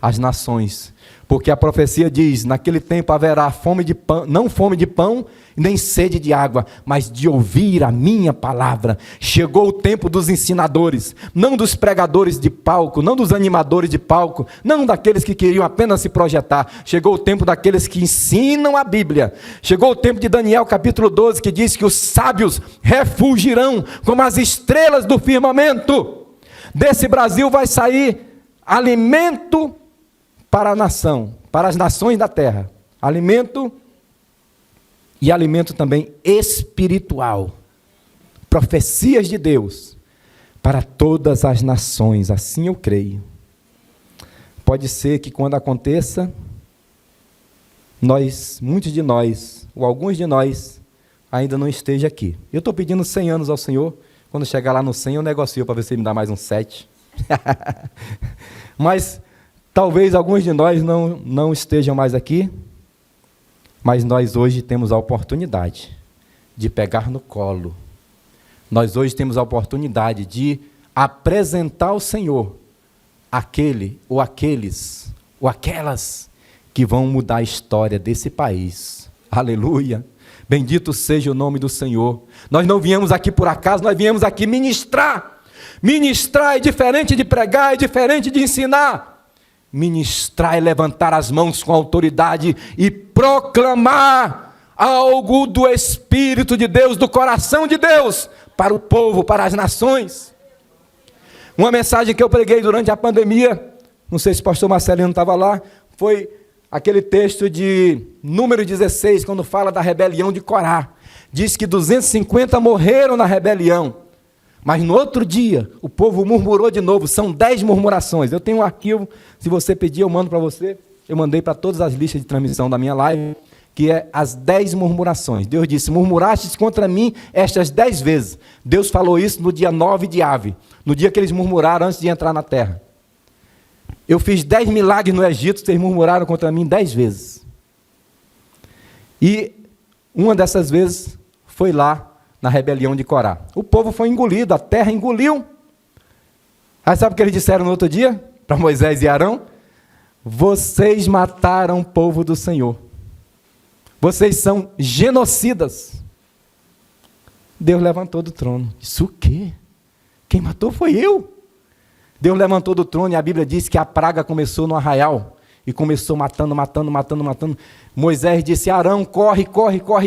as nações. Porque a profecia diz: naquele tempo haverá fome de pão, não fome de pão, nem sede de água, mas de ouvir a minha palavra. Chegou o tempo dos ensinadores, não dos pregadores de palco, não dos animadores de palco, não daqueles que queriam apenas se projetar. Chegou o tempo daqueles que ensinam a Bíblia. Chegou o tempo de Daniel capítulo 12, que diz que os sábios refulgirão como as estrelas do firmamento. Desse Brasil vai sair alimento para a nação, para as nações da terra. Alimento e alimento também espiritual. Profecias de Deus para todas as nações, assim eu creio. Pode ser que quando aconteça, muitos de nós, ou alguns de nós, ainda não esteja aqui. Eu estou pedindo 100 anos ao Senhor. Quando chegar lá no 100, eu negocio para ver se ele me dá mais uns 7. Mas talvez alguns de nós não estejam mais aqui, mas nós hoje temos a oportunidade de pegar no colo. Nós hoje temos a oportunidade de apresentar ao Senhor aquele ou aqueles ou aquelas que vão mudar a história desse país. Aleluia! Bendito seja o nome do Senhor. Nós não viemos aqui por acaso, nós viemos aqui ministrar. Ministrar é diferente de pregar, é diferente de ensinar. Ministrar é levantar as mãos com autoridade e proclamar algo do Espírito de Deus, do coração de Deus, para o povo, para as nações. Uma mensagem que eu preguei durante a pandemia, não sei se o pastor Marcelino estava lá, foi aquele texto de número 16, quando fala da rebelião de Corá. Diz que 250 morreram na rebelião. Mas no outro dia, o povo murmurou de novo. São 10 murmurações. Eu tenho um arquivo, se você pedir, eu mando para você. Eu mandei para todas as listas de transmissão da minha live, que é as 10 murmurações. Deus disse: murmurastes contra mim estas 10 vezes. Deus falou isso no dia 9 de Ave, no dia que eles murmuraram antes de entrar na terra. Eu fiz 10 milagres no Egito, vocês murmuraram contra mim 10 vezes. E uma dessas vezes foi lá na rebelião de Corá. O povo foi engolido, a terra engoliu. Aí sabe o que eles disseram no outro dia? Para Moisés e Arão: vocês mataram o povo do Senhor. Vocês são genocidas. Deus levantou do trono. Isso o quê? Quem matou foi eu. Deus levantou do trono e a Bíblia diz que a praga começou no arraial. E começou matando. Moisés disse: Arão, corre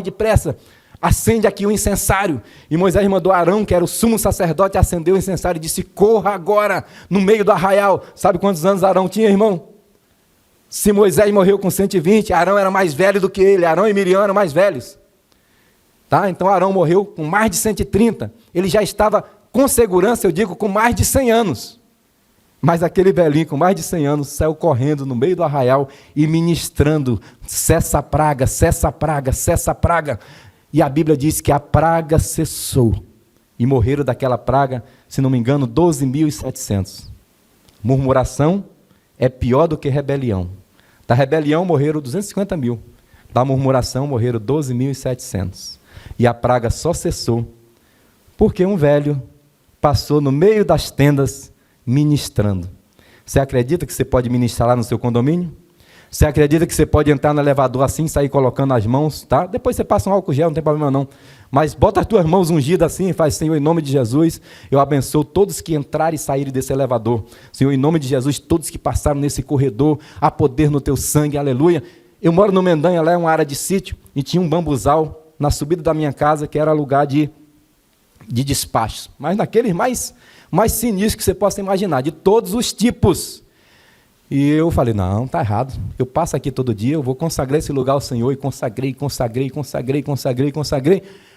depressa. Acende aqui o incensário. E Moisés mandou Arão, que era o sumo sacerdote, acender o incensário e disse: corra agora, no meio do arraial. Sabe quantos anos Arão tinha, irmão? Se Moisés morreu com 120, Arão era mais velho do que ele. Arão e Miriam eram mais velhos. Tá? Então Arão morreu com mais de 130. Ele já estava, com segurança, eu digo, com mais de 100 anos. Mas aquele velhinho com mais de 100 anos saiu correndo no meio do arraial e ministrando: cessa a praga, cessa a praga, cessa a praga. E a Bíblia diz que a praga cessou. E morreram daquela praga, se não me engano, 12.700. Murmuração é pior do que rebelião. Da rebelião morreram 250 mil. Da murmuração morreram 12.700. E a praga só cessou porque um velho passou no meio das tendas ministrando. Você acredita que você pode ministrar lá no seu condomínio? Você acredita que você pode entrar no elevador assim, sair colocando as mãos, tá? Depois você passa um álcool gel, não tem problema não. Mas bota as tuas mãos ungidas assim e faz, Senhor, em nome de Jesus, eu abençoo todos que entrarem e saírem desse elevador. Senhor, em nome de Jesus, todos que passaram nesse corredor, há poder no teu sangue, aleluia. Eu moro no Mendanha, lá é uma área de sítio, e tinha um bambuzal na subida da minha casa, que era lugar de despachos. Mas naqueles mais sinistros que você possa imaginar, de todos os tipos. E eu falei, não, está errado. Eu passo aqui todo dia, eu vou consagrar esse lugar ao Senhor. E consagrei.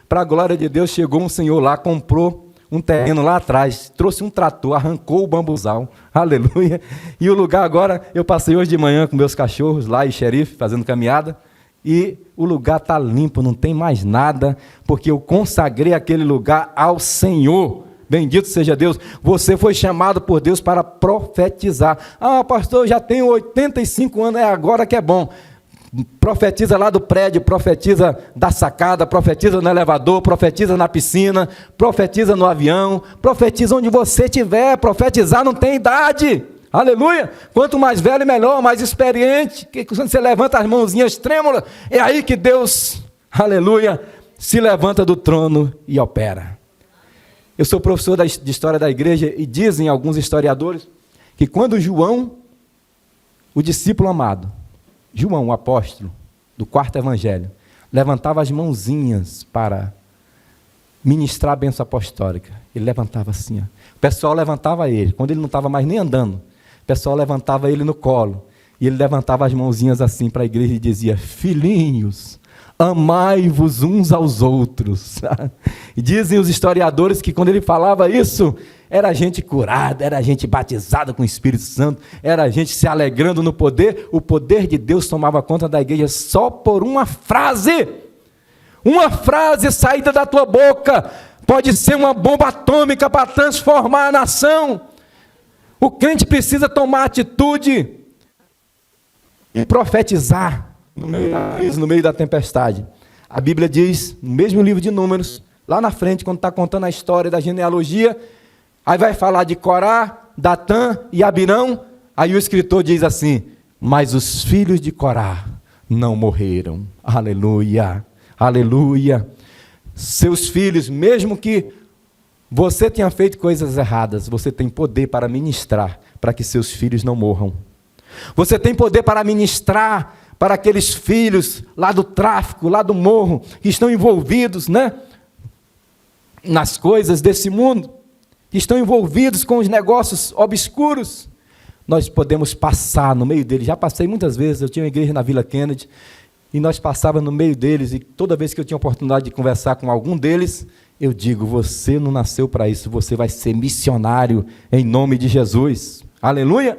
Para a glória de Deus, chegou um senhor lá, comprou um terreno lá atrás, trouxe um trator, arrancou o bambuzal. Aleluia. E o lugar agora, eu passei hoje de manhã com meus cachorros lá e xerife, fazendo caminhada. E o lugar está limpo, não tem mais nada, porque eu consagrei aquele lugar ao Senhor. Bendito seja Deus. Você foi chamado por Deus para profetizar. Ah, pastor, eu já tenho 85 anos, é agora que é bom. Profetiza lá do prédio, profetiza da sacada, profetiza no elevador, profetiza na piscina, profetiza no avião, profetiza onde você estiver. Profetizar não tem idade. Aleluia. Quanto mais velho, melhor, mais experiente. Que quando você levanta as mãozinhas trêmulas, é aí que Deus, aleluia, se levanta do trono e opera. Eu sou professor de história da igreja e dizem alguns historiadores que quando João, o discípulo amado, João, o apóstolo do quarto evangelho, levantava as mãozinhas para ministrar a bênção apostólica, ele levantava assim, ó. O pessoal levantava ele, quando ele não estava mais nem andando, o pessoal levantava ele no colo, e ele levantava as mãozinhas assim para a igreja e dizia, filhinhos, amai-vos uns aos outros. E dizem os historiadores que quando ele falava isso, era gente curada, era gente batizada com o Espírito Santo, era gente se alegrando no poder. O poder de Deus tomava conta da igreja só por uma frase saída da tua boca, pode ser uma bomba atômica para transformar a nação. O crente precisa tomar atitude e profetizar no meio da tempestade. A Bíblia diz, no mesmo livro de Números, lá na frente, quando está contando a história da genealogia, aí vai falar de Corá, Datã e Abirão, aí o escritor diz assim, mas os filhos de Corá não morreram. Aleluia, aleluia. Seus filhos, mesmo que você tenha feito coisas erradas, você tem poder para ministrar, para que seus filhos não morram. Você tem poder para ministrar para aqueles filhos lá do tráfico, lá do morro, que estão envolvidos, né, nas coisas desse mundo, que estão envolvidos com os negócios obscuros. Nós podemos passar no meio deles. Já passei muitas vezes, eu tinha uma igreja na Vila Kennedy, e nós passávamos no meio deles, e toda vez que eu tinha a oportunidade de conversar com algum deles, eu digo, você não nasceu para isso, você vai ser missionário em nome de Jesus. Aleluia!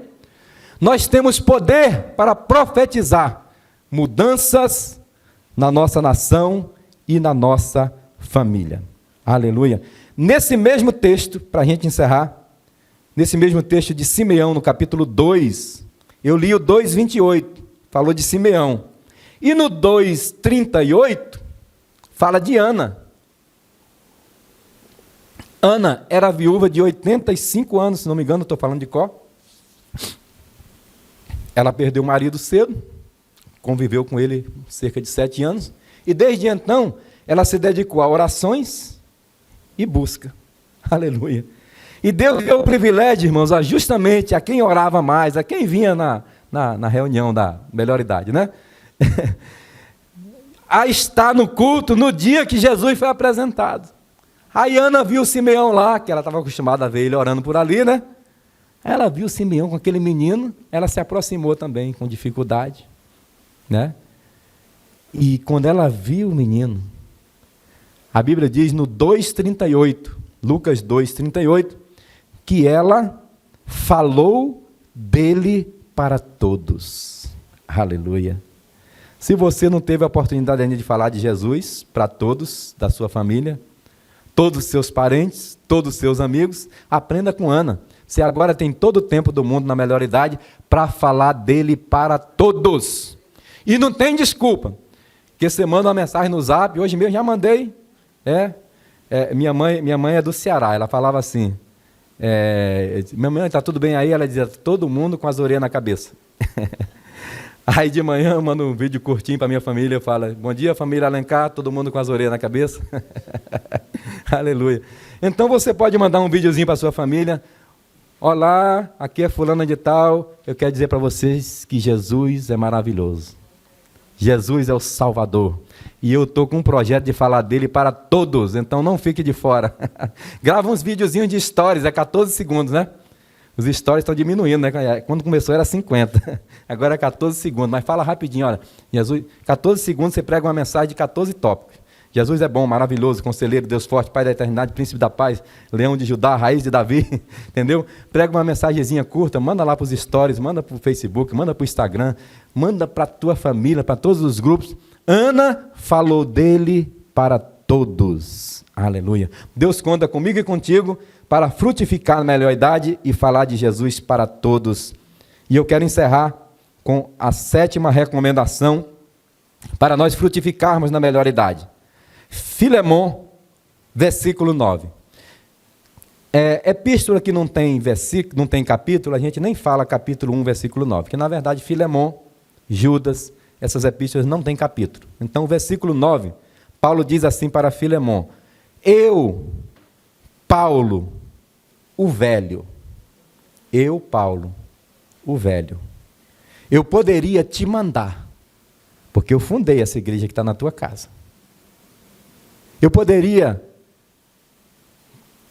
Nós temos poder para profetizar mudanças na nossa nação e na nossa família. Aleluia. Nesse mesmo texto, para a gente encerrar, nesse mesmo texto de Simeão, no capítulo 2, eu li o 2:28, falou de Simeão. E no 2:38, fala de Ana. Ana era viúva de 85 anos, se não me engano, estou falando de cor. Ela perdeu o marido cedo, conviveu com ele cerca de 7 anos, e desde então, ela se dedicou a orações e busca. Aleluia. E Deus deu o privilégio, irmãos, justamente a quem orava mais, a quem vinha na reunião da melhor idade, né? A estar no culto no dia que Jesus foi apresentado. Aí Ana viu Simeão lá, que ela estava acostumada a ver ele orando por ali, né? Ela viu Simeão com aquele menino, ela se aproximou também com dificuldade, né? E quando ela viu o menino, a Bíblia diz no 2:38, Lucas 2:38, que ela falou dele para todos. Aleluia. Se você não teve a oportunidade ainda de falar de Jesus para todos da sua família, todos os seus parentes, todos os seus amigos, aprenda com Ana. Você agora tem todo o tempo do mundo na melhor idade para falar dele para todos. E não tem desculpa. Porque você manda uma mensagem no Zap, hoje mesmo já mandei. Minha mãe é do Ceará, ela falava assim, minha mãe, está tudo bem aí? Ela dizia, todo mundo com as orelhas na cabeça. Aí de manhã eu mando um vídeo curtinho para minha família, eu falo, bom dia família Alencar, todo mundo com as orelhas na cabeça. Aleluia. Então você pode mandar um videozinho para sua família. Olá, aqui é fulana de tal, eu quero dizer para vocês que Jesus é maravilhoso. Jesus é o Salvador. E eu estou com um projeto de falar dele para todos, então não fique de fora. Grava uns videozinhos de stories, é 14 segundos, né? Os stories estão diminuindo, né? Quando começou era 50, agora é 14 segundos. Mas fala rapidinho, olha, Jesus, 14 segundos você prega uma mensagem de 14 tópicos. Jesus é bom, maravilhoso, conselheiro, Deus forte, Pai da eternidade, príncipe da paz, leão de Judá, raiz de Davi, entendeu? Prega uma mensagenzinha curta, manda lá para os stories, manda para o Facebook, manda para o Instagram, manda para a tua família, para todos os grupos. Ana falou dele para todos. Aleluia. Deus conta comigo e contigo para frutificar na melhor idade e falar de Jesus para todos. E eu quero encerrar com a 7ª recomendação para nós frutificarmos na melhor idade. Filemon, versículo 9. Epístola que não tem versículo, não tem capítulo, a gente nem fala capítulo 1, versículo 9, porque na verdade Filemon, Judas, essas epístolas não têm capítulo. Então o versículo 9, Paulo diz assim para Filemon, eu, Paulo, o velho, eu poderia te mandar, porque eu fundei essa igreja que está na tua casa. Eu poderia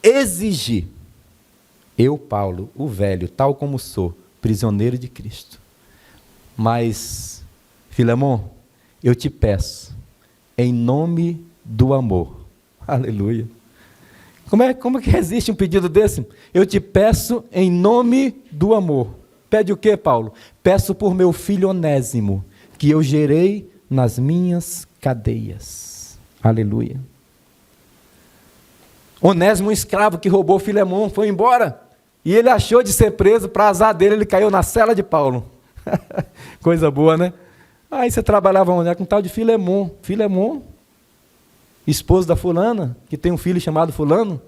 exigir, eu, Paulo, o velho, tal como sou, prisioneiro de Cristo. Mas, Filemon, eu te peço, em nome do amor. Aleluia. Como é que resiste um pedido desse? Eu te peço em nome do amor. Pede o quê, Paulo? Peço por meu filho Onésimo, que eu gerei nas minhas cadeias. Aleluia. Onésimo, um escravo que roubou Filemon, foi embora. E ele achou de ser preso, para azar dele, ele caiu na cela de Paulo. Coisa boa, né? Aí você trabalhava onde? Com tal de Filemon. Filemon, esposo da fulana, que tem um filho chamado fulano.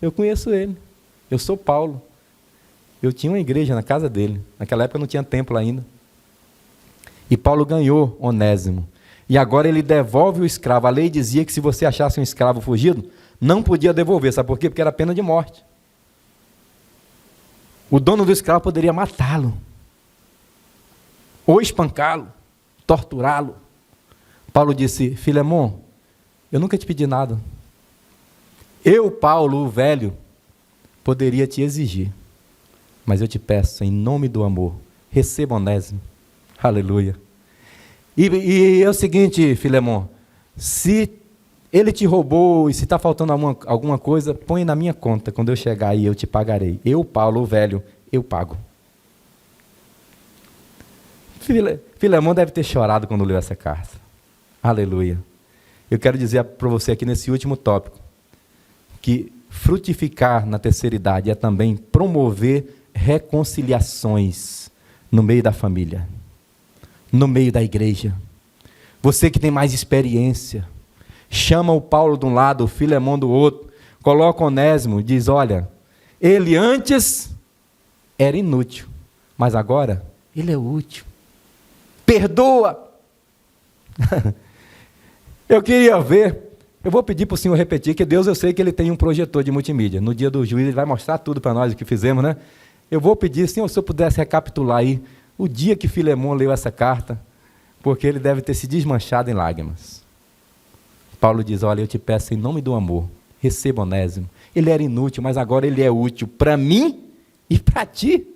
Eu conheço ele. Eu sou Paulo. Eu tinha uma igreja na casa dele. Naquela época não tinha templo ainda. E Paulo ganhou Onésimo. E agora ele devolve o escravo. A lei dizia que se você achasse um escravo fugido, não podia devolver. Sabe por quê? Porque era pena de morte. O dono do escravo poderia matá-lo. Ou espancá-lo, torturá-lo. Paulo disse, Filemon, eu nunca te pedi nada. Eu, Paulo, o velho, poderia te exigir. Mas eu te peço, em nome do amor, receba Onésimo. Aleluia. E é o seguinte, Filemon, se ele te roubou e se está faltando alguma coisa, põe na minha conta, quando eu chegar aí eu te pagarei. Eu, Paulo, o velho, eu pago. Filemon deve ter chorado quando leu essa carta. Aleluia. Eu quero dizer para você aqui nesse último tópico, que frutificar na terceira idade é também promover reconciliações no meio da família, no meio da igreja. Você que tem mais experiência, chama o Paulo de um lado, o Filemon do outro, coloca Onésimo e diz, olha, ele antes era inútil, mas agora ele é útil. Perdoa. Eu queria ver, eu vou pedir para o senhor repetir, que Deus, eu sei que ele tem um projetor de multimídia. No dia do juízo ele vai mostrar tudo para nós o que fizemos, né? Eu vou pedir, senhor, se eu pudesse recapitular aí, o dia que Filemon leu essa carta, porque ele deve ter se desmanchado em lágrimas. Paulo diz, olha, eu te peço em nome do amor, receba Onésimo. Ele era inútil, mas agora ele é útil para mim e para ti.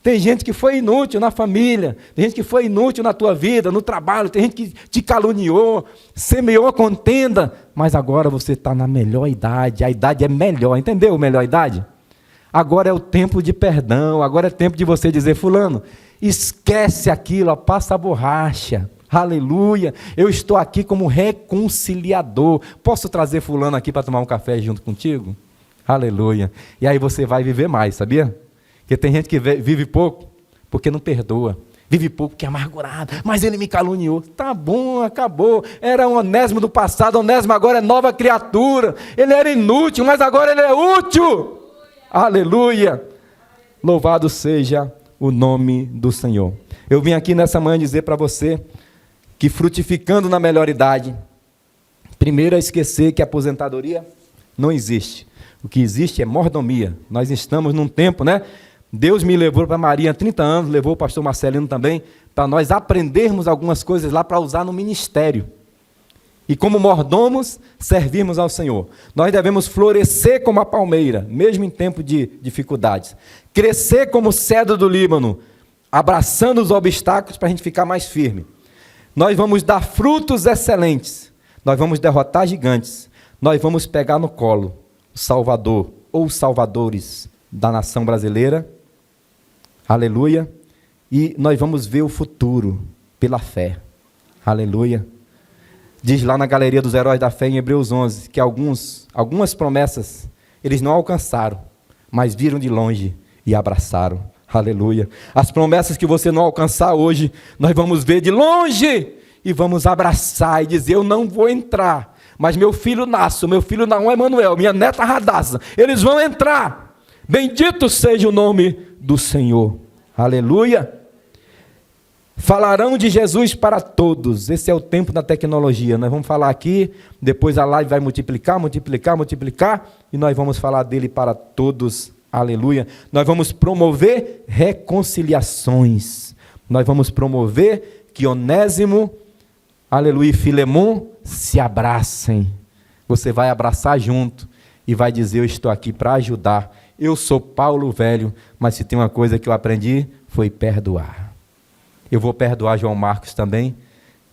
Tem gente que foi inútil na família, tem gente que foi inútil na tua vida, no trabalho, tem gente que te caluniou, semeou a contenda, mas agora você está na melhor idade, a idade é melhor, entendeu? Melhor idade? Agora é o tempo de perdão, agora é tempo de você dizer, fulano, esquece aquilo, passa a borracha, aleluia, eu estou aqui como reconciliador, posso trazer fulano aqui para tomar um café junto contigo? Aleluia, e aí você vai viver mais, sabia? Porque tem gente que vive pouco porque não perdoa. Vive pouco porque é amargurado. Mas ele me caluniou. Tá bom, acabou. Era um Onésimo do passado. Onésimo agora é nova criatura. Ele era inútil, mas agora ele é útil. Aleluia. Louvado seja o nome do Senhor. Eu vim aqui nessa manhã dizer para você que frutificando na melhor idade, primeiro é esquecer que a aposentadoria não existe. O que existe é mordomia. Nós estamos num tempo, né? Deus me levou para Maria há 30 anos, levou o pastor Marcelino também, para nós aprendermos algumas coisas lá para usar no ministério. E como mordomos, servirmos ao Senhor. Nós devemos florescer como a palmeira, mesmo em tempo de dificuldades. Crescer como o cedro do Líbano, abraçando os obstáculos para a gente ficar mais firme. Nós vamos dar frutos excelentes. Nós vamos derrotar gigantes. Nós vamos pegar no colo o Salvador ou os salvadores da nação brasileira. Aleluia. E nós vamos ver o futuro pela fé. Aleluia. Diz lá na Galeria dos Heróis da Fé, em Hebreus 11, que algumas promessas eles não alcançaram, mas viram de longe e abraçaram. Aleluia. As promessas que você não alcançar hoje, nós vamos ver de longe e vamos abraçar e dizer: eu não vou entrar, mas meu filho Nácio, meu filho Naum Emanuel, minha neta Radassa, eles vão entrar. Bendito seja o nome do Senhor. Aleluia. Falarão de Jesus para todos. Esse é o tempo da tecnologia. Nós vamos falar aqui, depois a live vai multiplicar, e nós vamos falar dele para todos. Aleluia. Nós vamos promover reconciliações. Nós vamos promover que Onésimo, aleluia, e Filemon se abracem. Você vai abraçar junto e vai dizer: eu estou aqui para ajudar. Eu sou Paulo Velho, mas se tem uma coisa que eu aprendi, foi perdoar. Eu vou perdoar João Marcos também,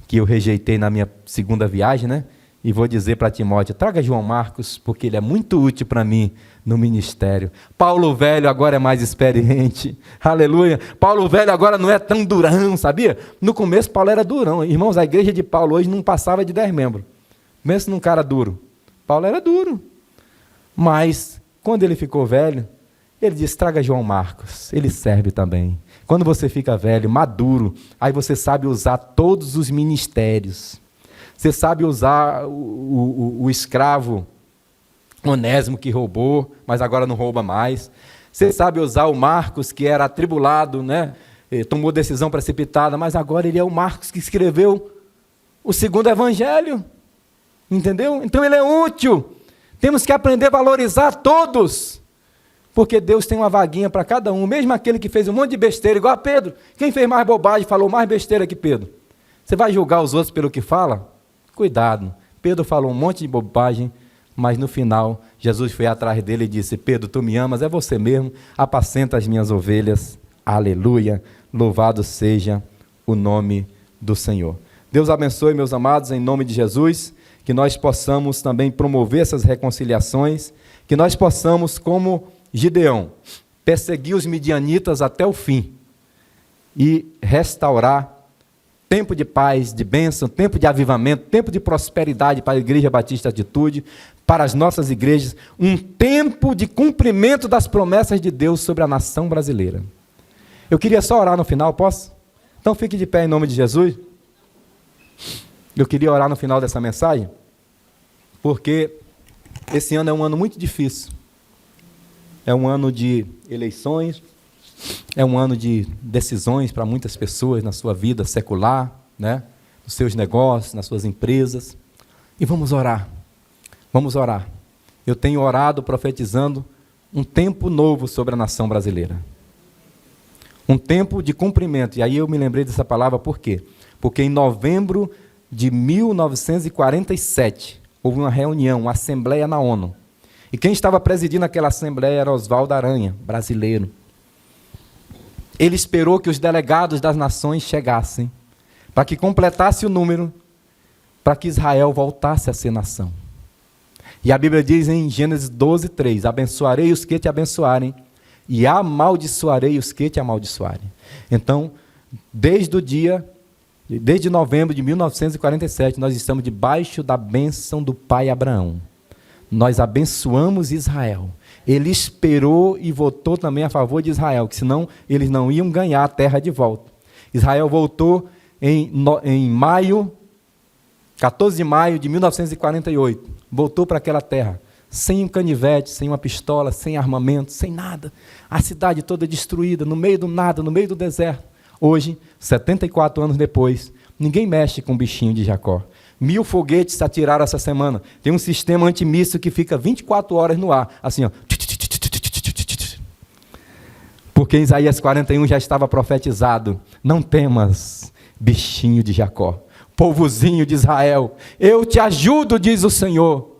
que eu rejeitei na minha segunda viagem, né? E vou dizer para Timóteo: traga João Marcos, porque ele é muito útil para mim no ministério. Paulo Velho agora é mais experiente. Aleluia. Paulo Velho agora não é tão durão, sabia? No começo Paulo era durão. Irmãos, a igreja de Paulo hoje não passava de 10 membros. Pensa num cara duro. Paulo era duro. Mas, quando ele ficou velho, ele disse: traga João Marcos, ele serve também. Quando você fica velho, maduro, aí você sabe usar todos os ministérios. Você sabe usar o escravo Onésimo que roubou, mas agora não rouba mais. Você sabe usar o Marcos, que era atribulado, né? Tomou decisão precipitada, mas agora ele é o Marcos que escreveu o segundo evangelho. Entendeu? Então ele é útil. Temos que aprender a valorizar todos. Porque Deus tem uma vaguinha para cada um, mesmo aquele que fez um monte de besteira, igual a Pedro. Quem fez mais bobagem, falou mais besteira que Pedro? Você vai julgar os outros pelo que fala? Cuidado. Pedro falou um monte de bobagem, mas no final, Jesus foi atrás dele e disse: Pedro, tu me amas, é você mesmo, apacenta as minhas ovelhas. Aleluia. Louvado seja o nome do Senhor. Deus abençoe, meus amados, em nome de Jesus, que nós possamos também promover essas reconciliações, que nós possamos, como Gideão, perseguir os midianitas até o fim e restaurar tempo de paz, de bênção, tempo de avivamento, tempo de prosperidade para a Igreja Batista Atitude, para as nossas igrejas, um tempo de cumprimento das promessas de Deus sobre a nação brasileira. Eu queria só orar no final, posso? Então fique de pé em nome de Jesus. Eu queria orar no final dessa mensagem, porque esse ano é um ano muito difícil. É um ano de eleições, é um ano de decisões para muitas pessoas na sua vida secular, né? Nos seus negócios, nas suas empresas. E vamos orar. Vamos orar. Eu tenho orado profetizando um tempo novo sobre a nação brasileira. Um tempo de cumprimento. E aí eu me lembrei dessa palavra por quê? Porque em novembro de 1947 houve uma reunião, uma assembleia na ONU. E quem estava presidindo aquela assembleia era Oswaldo Aranha, brasileiro. Ele esperou que os delegados das nações chegassem, para que completasse o número, para que Israel voltasse a ser nação. E a Bíblia diz em Gênesis 12:3, abençoarei os que te abençoarem, e amaldiçoarei os que te amaldiçoarem. Então, desde novembro de 1947, nós estamos debaixo da bênção do pai Abraão. Nós abençoamos Israel. Ele esperou e votou também a favor de Israel, que senão eles não iam ganhar a terra de volta. Israel voltou em maio, 14 de maio de 1948, voltou para aquela terra, sem um canivete, sem uma pistola, sem armamento, sem nada. A cidade toda destruída, no meio do nada, no meio do deserto. Hoje, 74 anos depois, ninguém mexe com o bichinho de Jacó. 1000 foguetes se atiraram essa semana. Tem um sistema antimíssil que fica 24 horas no ar, assim, ó. Porque em Isaías 41 já estava profetizado: não temas, bichinho de Jacó, povozinho de Israel, eu te ajudo, diz o Senhor.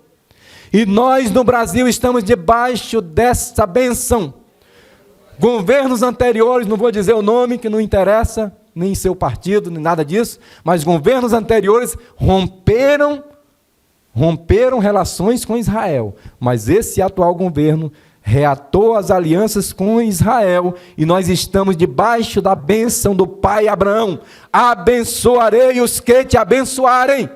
E nós no Brasil estamos debaixo dessa bênção. Governos anteriores, não vou dizer o nome, que não interessa, nem seu partido, nem nada disso, mas governos anteriores romperam relações com Israel. Mas esse atual governo reatou as alianças com Israel, e nós estamos debaixo da bênção do pai Abraão. Abençoarei os que te abençoarem.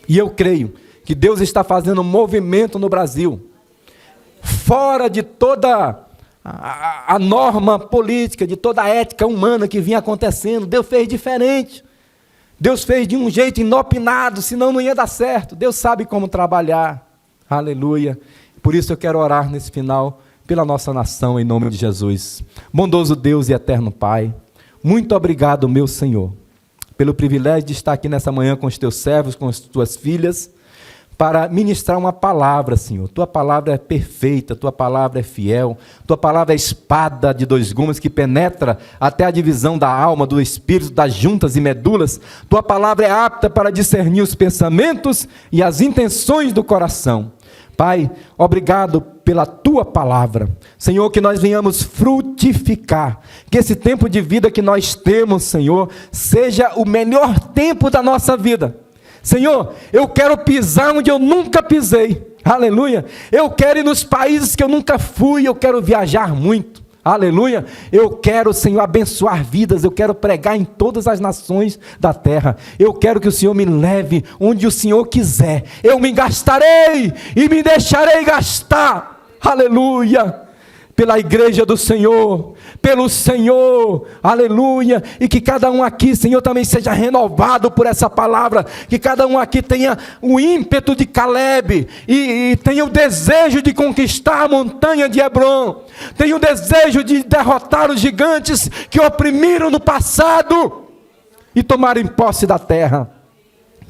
E eu creio que Deus está fazendo um movimento no Brasil, fora de toda a norma política, de toda a ética humana que vinha acontecendo. Deus fez diferente. Deus fez de um jeito inopinado, senão não ia dar certo. Deus sabe como trabalhar. Aleluia. Por isso eu quero orar nesse final pela nossa nação, em nome de Jesus. Bondoso Deus e eterno Pai, muito obrigado, meu Senhor, pelo privilégio de estar aqui nessa manhã com os teus servos, com as tuas filhas, para ministrar uma palavra, Senhor. Tua palavra é perfeita, Tua palavra é fiel, Tua palavra é espada de 2 gumes que penetra até a divisão da alma, do espírito, das juntas e medulas. Tua palavra é apta para discernir os pensamentos e as intenções do coração. Pai, obrigado pela Tua palavra. Senhor, que nós venhamos frutificar, que esse tempo de vida que nós temos, Senhor, seja o melhor tempo da nossa vida. Senhor, eu quero pisar onde eu nunca pisei, aleluia. Eu quero ir nos países que eu nunca fui, eu quero viajar muito, aleluia. Eu quero, Senhor, abençoar vidas, eu quero pregar em todas as nações da terra. Eu quero que o Senhor me leve onde o Senhor quiser. Eu me gastarei e me deixarei gastar, aleluia, pela igreja do Senhor, pelo Senhor, aleluia. E que cada um aqui, Senhor, também seja renovado por essa palavra, que cada um aqui tenha o ímpeto de Caleb, e tenha o desejo de conquistar a montanha de Hebrom, tenha o desejo de derrotar os gigantes que oprimiram no passado, e tomarem posse da terra.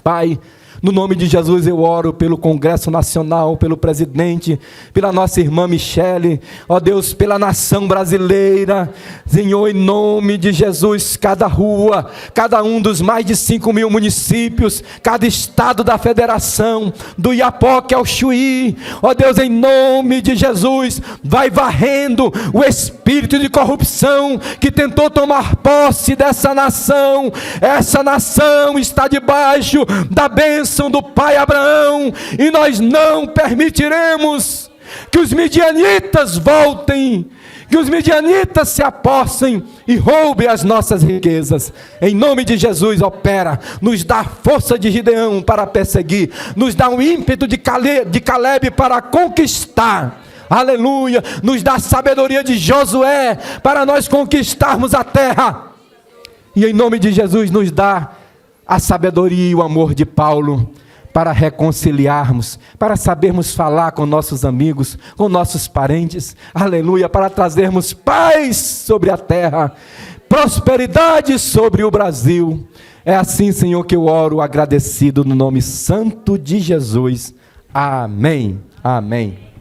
Pai, no nome de Jesus eu oro pelo Congresso Nacional, pelo presidente, pela nossa irmã Michele, ó Deus, pela nação brasileira. Senhor, em nome de Jesus, cada rua, cada um dos mais de 5.000 municípios, cada estado da federação, do Iapoque ao Chuí, ó Deus, em nome de Jesus, vai varrendo o espírito de corrupção que tentou tomar posse dessa nação. Essa nação está debaixo da bênção do pai Abraão, e nós não permitiremos que os midianitas voltem, que os midianitas se apossem e roubem as nossas riquezas. Em nome de Jesus, opera, nos dá força de Gideão para perseguir, nos dá um ímpeto de Caleb para conquistar, aleluia, nos dá sabedoria de Josué para nós conquistarmos a terra, e em nome de Jesus nos dá a sabedoria e o amor de Paulo para reconciliarmos, para sabermos falar com nossos amigos, com nossos parentes, aleluia, para trazermos paz sobre a terra, prosperidade sobre o Brasil. É assim, Senhor, que eu oro agradecido no nome santo de Jesus. Amém. Amém.